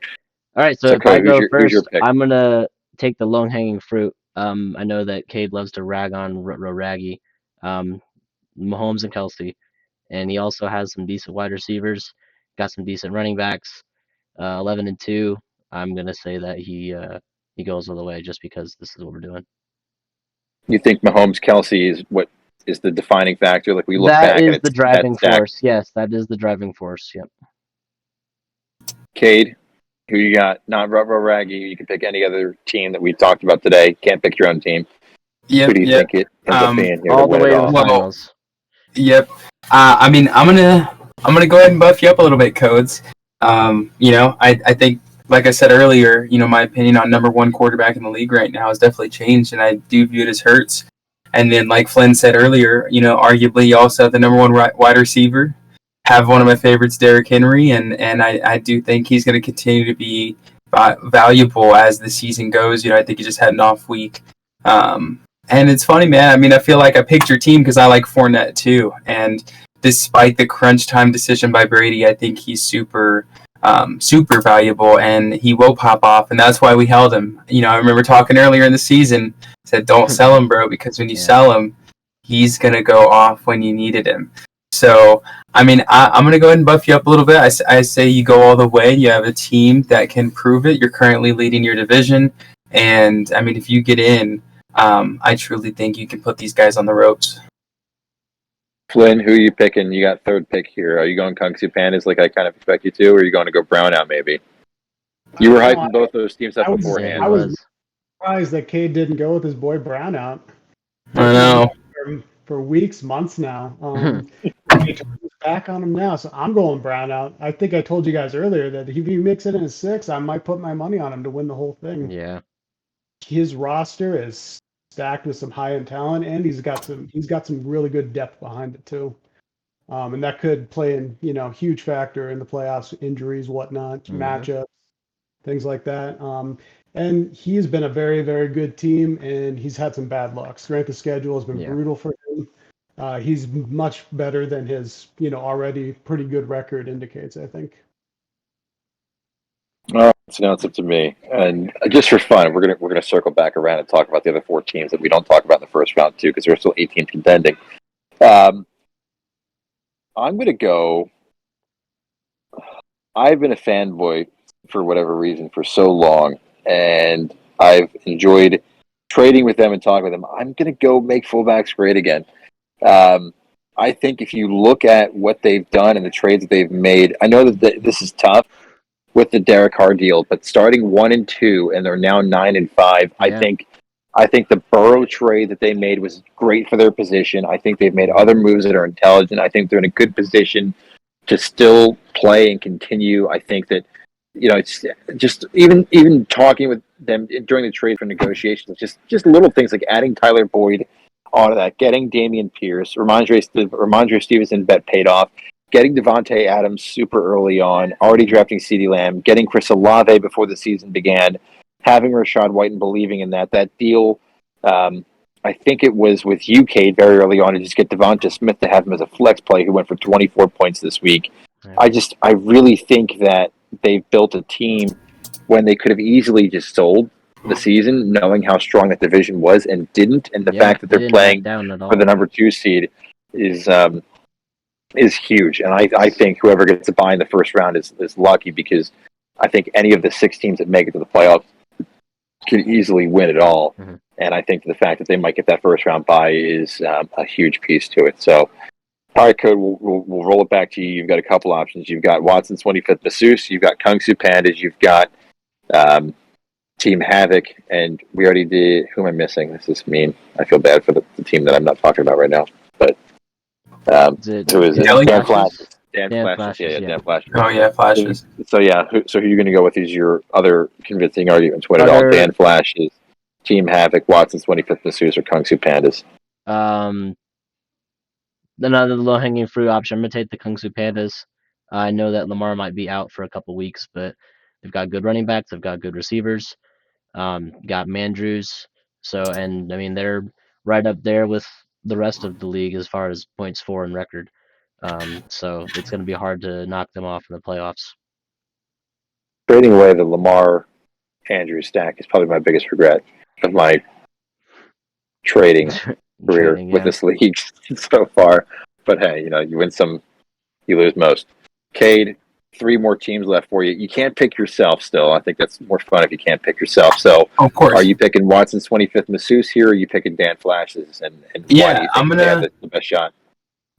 All right, so if Code, I go who's your first, pick? I'm going to take the low-hanging fruit. I know that Cade loves to rag on Raggy, Mahomes and Kelsey, and he also has some decent wide receivers, got some decent running backs. 11-2. I'm gonna say that he goes all the way just because this is what we're doing. You think Mahomes Kelsey is what is the defining factor? Like we look that back, is and it's the driving that force. Yes, that is the driving force. Yep. Cade, who you got? Not Raggy. You can pick any other team that we talked about today. Can't pick your own team. Yep, who do you think it ends up being? All the way to the finals. Yep. I mean, I'm gonna go ahead and buff you up a little bit, Codes. I think, like I said earlier, my opinion on number 1 quarterback in the league right now has definitely changed, and I do view it as Hurts. And then, like Flynn said earlier, arguably you also have the number 1 wide receiver. Have one of my favorites, Derrick Henry, and I do think he's going to continue to be valuable as the season goes. I think he just had an off week. And it's funny, man. I mean, I feel like I picked your team because I like Fournette too. And despite the crunch time decision by Brady, I think he's super valuable, and he will pop off. And that's why we held him. I remember talking earlier in the season, said, don't sell him, bro, because when you sell him, he's going to go off when you needed him. So, I mean, I'm going to go ahead and buff you up a little bit. I say you go all the way. You have a team that can prove it. You're currently leading your division. And, I mean, if you get in, I truly think you can put these guys on the ropes. Flynn, who are you picking? You got 3rd pick here. Are you going Kung Fu Pandas like I kind of expect you to, or are you going to go Brown out maybe? You were hyping both those teams up beforehand. I was surprised that Cade didn't go with his boy Brown out. I know. For weeks, months now. He's back on him now, so I'm going Brown out. I think I told you guys earlier that if he makes it in a 6, I might put my money on him to win the whole thing. Yeah. His roster is stacked with some high-end talent, and he's got some really good depth behind it too. And that could play in, huge factor in the playoffs, injuries, whatnot, matchups, things like that. And he's been a very, very good team, and he's had some bad luck. Strength of schedule has been brutal for him. He's much better than his, already pretty good record indicates, I think. So now it's up to me, and just for fun, we're gonna circle back around and talk about the other 4 teams that we don't talk about in the first round too, because there are still 8 teams contending. I'm gonna go. I've been a fanboy for whatever reason for so long, and I've enjoyed trading with them and talking with them. I'm gonna go make fullbacks great again. I think if you look at what they've done and the trades that they've made, I know that this is tough with the Derek Carr deal, but starting 1 and 2, and they're now 9 and 5. Yeah. I think the Burrow trade that they made was great for their position. I think they've made other moves that are intelligent. I think they're in a good position to still play and continue. I think that it's just even talking with them during the trade for negotiations, just little things like adding Tyler Boyd onto that, getting Dameon Pierce, Ramondre Stevenson bet paid off. Getting Devontae Adams super early on, already drafting CeeDee Lamb, getting Chris Olave before the season began, having Rachaad White and believing in that deal. I think it was with you, Cade, very early on to just get Devonta Smith to have him as a flex play who went for 24 points this week. Yeah. I really think that they've built a team when they could have easily just sold the season, knowing how strong that division was and didn't, and the fact that they they're didn't playing back down at all. for the number 2 seed is huge. And I think whoever gets a bye in the first round is lucky, because I think any of the 6 teams that make it to the playoffs can easily win it all. Mm-hmm. And I think the fact that they might get that first round bye is a huge piece to it. So, all right, Code, we'll roll it back to you. You've got a couple options. You've got Watson's 25th Masseuse. You've got Kung Fu Pandas. You've got Team Havoc. And we already did... Who am I missing? This is mean. I feel bad for the team that I'm not talking about right now. But who is it? Dan Flashes. Dan Flashes. Yeah, Dan Flashes. Oh, yeah, Flashes. So who are you going to go with as your other convincing arguments? What are all? Dan Flashes, Team Havoc, Watson's 25th Masseuse, or Kung Fu Pandas? Another low-hanging fruit option. I'm going to take the Kung Fu Pandas. I know that Lamar might be out for a couple weeks, but they've got good running backs. They've got good receivers. Got Mandrews. So, and I mean, they're right up there with the rest of the league as far as points for and record. So it's going to be hard to knock them off in the playoffs. Trading away the Lamar Andrews stack is probably my biggest regret of my trading career with this league so far. But hey, you win some, you lose most. Cade, 3 more teams left for you. You can't pick yourself still. I think that's more fun if you can't pick yourself. So, of course, are you picking Watson's 25th Masseuse here, or are you picking Dan Flashes? And why do you think they have the best shot?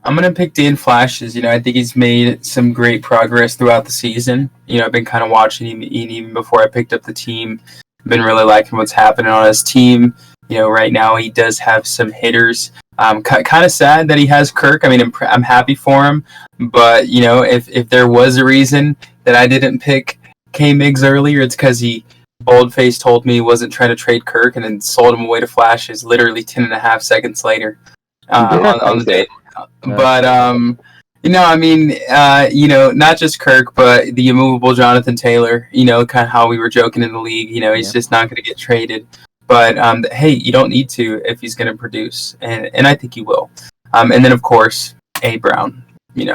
I'm going to pick Dan Flashes. I think he's made some great progress throughout the season. I've been kind of watching him even before I picked up the team. I've been really liking what's happening on his team. Right now he does have some hitters. Kind of sad that he has Kirk. I mean, I'm happy for him. But, if there was a reason that I didn't pick K-Migs earlier, it's because he bold-faced told me he wasn't trying to trade Kirk and then sold him away to Flashes literally 10.5 seconds later on the day. But, I mean, not just Kirk, but the immovable Jonathan Taylor, kind of how we were joking in the league, he's just not going to get traded. But, hey, you don't need to if he's going to produce. And I think he will. And then, of course, A. Brown,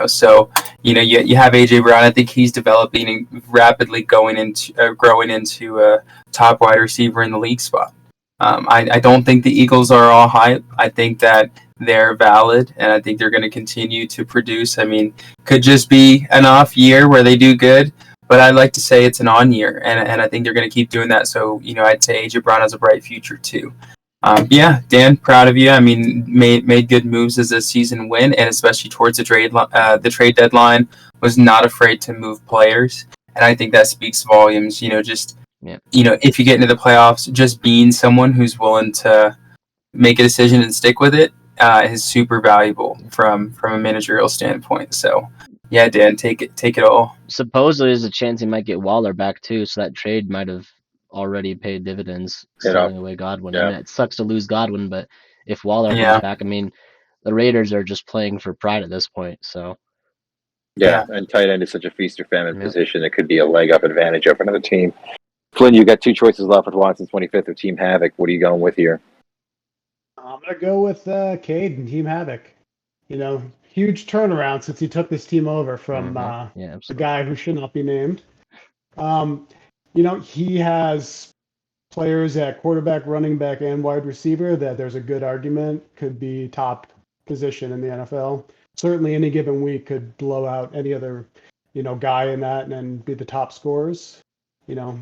so, you have A.J. Brown. I think he's developing and rapidly growing into a top wide receiver in the league spot. I don't think the Eagles are all hype. I think that they're valid, and I think they're going to continue to produce. I mean, could just be an off year where they do good, but I'd like to say it's an on year, and I think they're going to keep doing that. So, I'd say A.J. Brown has a bright future too. Dan, proud of you. I mean, made good moves as the season went, and especially towards the trade deadline, was not afraid to move players, and I think that speaks volumes. If you get into the playoffs, just being someone who's willing to make a decision and stick with it is super valuable from a managerial standpoint. So, yeah, Dan, take it all. Supposedly, there's a chance he might get Waller back too, so that trade might have already paid dividends, selling away Godwin. Yeah. And it sucks to lose Godwin, but if Waller comes back, I mean, the Raiders are just playing for pride at this point. So. Yeah, and tight end is such a feast or famine position. It could be a leg up advantage over another team. Flynn, you got 2 choices left with Watson's 25th or Team Havoc. What are you going with here? I'm going to go with Cade and Team Havoc. Huge turnaround since he took this team over from the guy who should not be named. He has players at quarterback, running back, and wide receiver that there's a good argument could be top position in the NFL. Certainly any given week could blow out any other, guy in that and be the top scorers.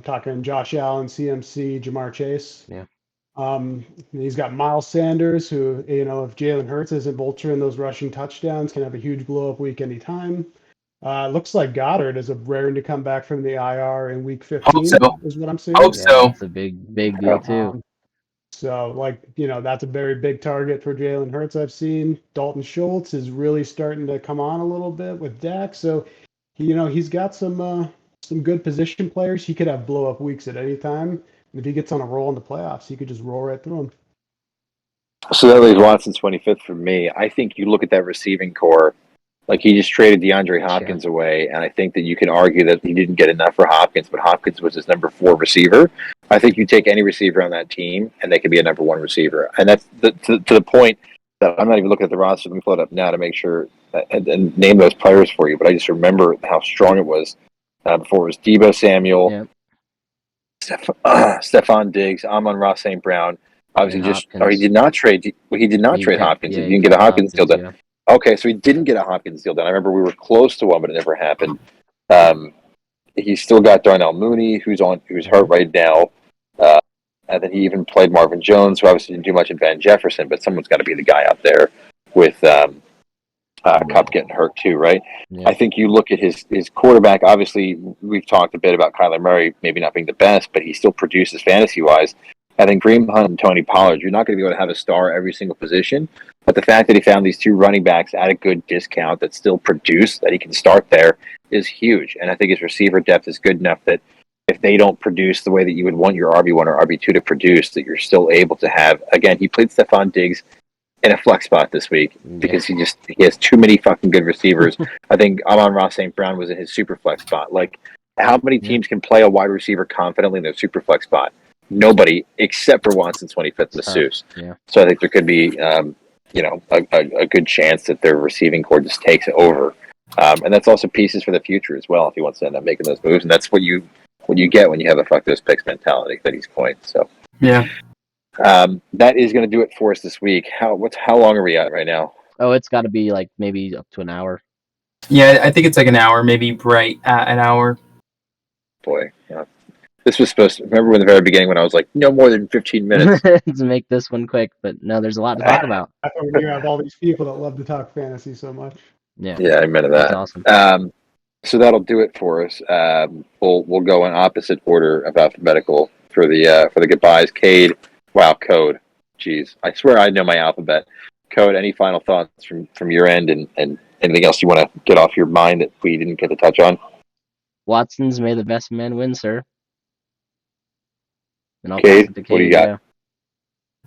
Talking Josh Allen, CMC, Jamar Chase. Yeah. He's got Miles Sanders, who, if Jalen Hurts isn't vulturing those rushing touchdowns, can have a huge blow-up week anytime. Looks like Goddard is raring to come back from the IR in week 15, is what I'm saying. Hope so. It's a big deal, too. That's a very big target for Jalen Hurts, I've seen. Dalton Schultz is really starting to come on a little bit with Dak. So, he's got some good position players. He could have blow-up weeks at any time. And if he gets on a roll in the playoffs, he could just roll right through them. So that leaves Watson's 25th for me. I think you look at that receiving core. Like, he just traded DeAndre Hopkins away, and I think that you can argue that he didn't get enough for Hopkins, but Hopkins was his number 4 receiver. I think you take any receiver on that team, and they could be a number 1 receiver. And that's to the point that I'm not even looking at the roster. Let me pull it up now to make sure and name those players for you. But I just remember how strong it was before. It was Deebo Samuel, Stephon Diggs, Amon-Ra St. Brown. Obviously, he did not trade. He did not trade Hopkins. Yeah, he didn't get a Hopkins deal done. Yeah. Okay, so he didn't get a Hopkins deal done. I remember we were close to one, but it never happened. He's still got Darnell Mooney, who's hurt right now. And then he even played Marvin Jones, who obviously didn't do much in Van Jefferson, but someone's got to be the guy out there with Kupp getting hurt too, right? Yeah. I think you look at his quarterback. Obviously, we've talked a bit about Kyler Murray maybe not being the best, but he still produces fantasy-wise. I think Kareem Hunt and Tony Pollard, you're not going to be able to have a star every single position, but the fact that he found these two running backs at a good discount that still produce, that he can start there, is huge. And I think his receiver depth is good enough that if they don't produce the way that you would want your RB1 or RB2 to produce, that you're still able to have. Again, he played Stephon Diggs in a flex spot this week because he has too many fucking good receivers. I think Amon-Ra St. Brown was in his super flex spot. Like, how many teams can play a wide receiver confidently in their super flex spot? Nobody, except for Watson's 25th masseuse. Yeah. So I think there could be, a good chance that their receiving core just takes it over. And that's also pieces for the future as well if he wants to end up making those moves. And that's what you get when you have a fuck those picks mentality that he's coined. So yeah. That is going to do it for us this week. How long are we at right now? Oh, it's got to be like maybe up to an hour. Yeah, I think it's like an hour, maybe right at an hour. Boy, yeah. This was supposed to, remember in the very beginning when I was like, no more than 15 minutes. To make this one quick, but no, there's a lot to talk about. I thought when you have all these people that love to talk fantasy so much. Yeah, I remember that. That's awesome. So that'll do it for us. We'll go in opposite order of alphabetical for the goodbyes. Cade, wow, Code. Jeez, I swear I know my alphabet. Code, any final thoughts from your end and anything else you want to get off your mind that we didn't get to touch on? Watson's may the best man win, sir. And I'll Cade, what do you got?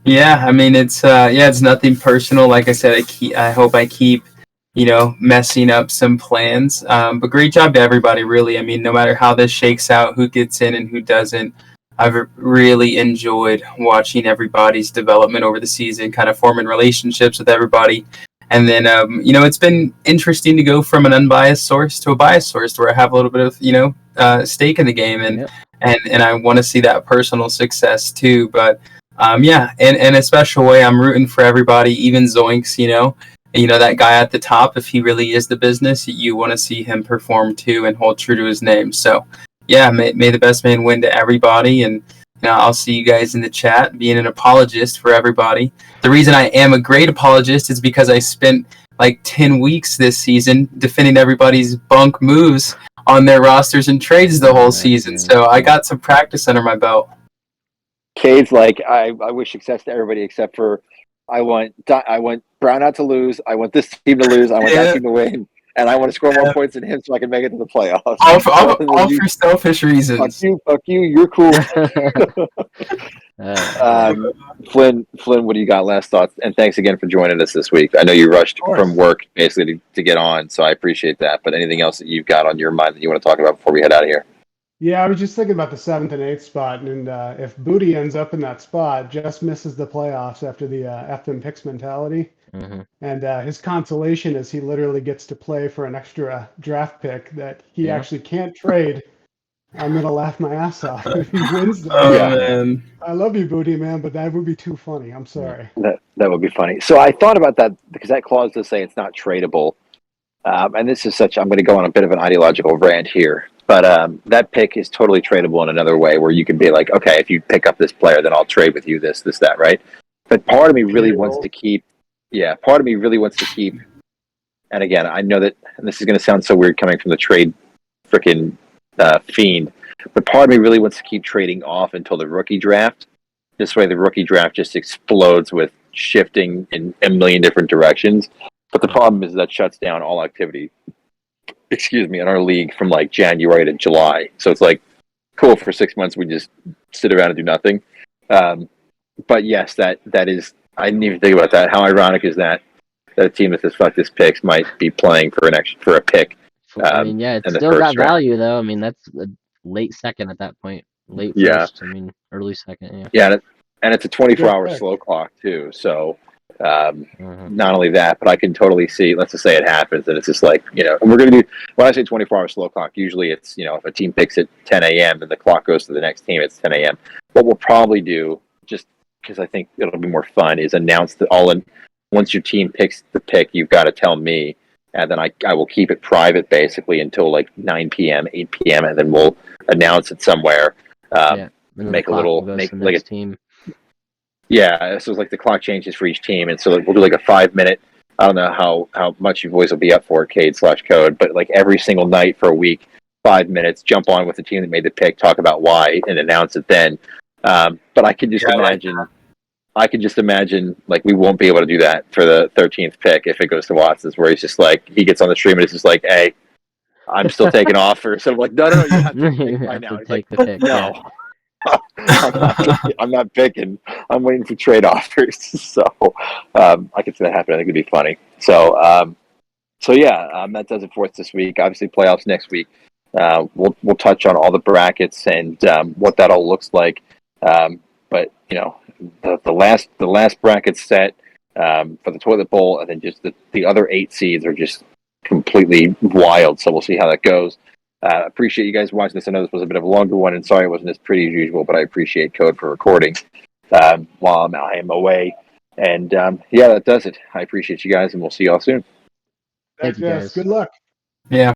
Yeah, I mean it's nothing personal. Like I said, I hope I keep messing up some plans. But great job to everybody, really. I mean, no matter how this shakes out, who gets in and who doesn't, I've really enjoyed watching everybody's development over the season, kind of forming relationships with everybody. And then, it's been interesting to go from an unbiased source to a biased source where I have a little bit of, stake in the game. And I want to see that personal success too. But, in a special way, I'm rooting for everybody, even Zoinks, that guy at the top, if he really is the business, you want to see him perform too and hold true to his name. So, yeah, may the best man win to everybody. And I'll see you guys in the chat, being an apologist for everybody. The reason I am a great apologist is because I spent like 10 weeks this season defending everybody's bunk moves on their rosters and trades the whole season. So I got some practice under my belt. Cade's like, I wish success to everybody except for I want Brown out to lose. I want this team to lose. I want that team to win. And I want to score more points than him so I can make it to the playoffs. All for selfish reasons. Fuck you, you're cool. Flynn, what do you got? Last thoughts? And thanks again for joining us this week. I know you rushed from work basically to get on, so I appreciate that. But anything else that you've got on your mind that you want to talk about before we head out of here? Yeah, I was just thinking about the 7th and 8th spot, and if Booty ends up in that spot, just misses the playoffs after the F them picks mentality. Mm-hmm. And his consolation is he literally gets to play for an extra draft pick that he actually can't trade. I'm going to laugh my ass off if he wins that. Man. I love you, Booty, man, but that would be too funny. I'm sorry. That would be funny. So I thought about that because that clause does say it's not tradable. And this is I'm going to go on a bit of an ideological rant here. But that pick is totally tradable in another way where you can be like, okay, if you pick up this player, then I'll trade with you this, that, right? But part of me really wants to keep, and again, I know that, and this is going to sound so weird coming from the trade freaking fiend, but part of me really wants to keep trading off until the rookie draft. This way the rookie draft just explodes with shifting in a million different directions. But the problem is that shuts down all activity. In our league from like January to July. So it's like cool for 6 months. We just sit around and do nothing. But yes, that is, I didn't even think about that. How ironic is that a team that says fuck this picks might be playing for a pick. I mean, yeah, it's still got value though. I mean, that's a late second at that point. Late first, I mean, early second. Yeah, and it's a 24-hour slow clock too. So Not only that, but I can totally see, let's just say it happens, and it's just like, and we're going to do, when I say 24-hour slow clock, usually it's, if a team picks at 10 a.m., then the clock goes to the next team at 10 a.m. What we'll probably do, just because I think it'll be more fun, is announce that once your team picks the pick, you've got to tell me, and then I will keep it private basically until like 9 p.m., 8 p.m., and then we'll announce it somewhere. Make a little, like a team. Yeah, so it's like the clock changes for each team, and so we'll do like a 5-minute. I don't know how much you boys will be up for it, Cade/Code, but like every single night for a week, 5 minutes, jump on with the team that made the pick, talk about why, and announce it then. But I can just imagine. I can just imagine, like, we won't be able to do that for the 13th pick if it goes to Watson's, where he's just like, he gets on the stream and it's just like, hey, I'm still taking off, or something like, no, you have to pick by now. He's like, the pick, no. Yeah. I'm not picking. I'm waiting for trade offers. So I could see that happen. I think it'd be funny. So that does it for us this week. Obviously, playoffs next week. We'll touch on all the brackets and what that all looks like. But the last bracket set for the toilet bowl, and then just the other 8 seeds are just completely wild. So we'll see how that goes. Appreciate you guys watching this. I know this was a bit of a longer one, and sorry it wasn't as pretty as usual, but I appreciate Code for recording while I am away. And that does it. I appreciate you guys, and we'll see y'all soon. Thanks, guys. Good luck. Yeah.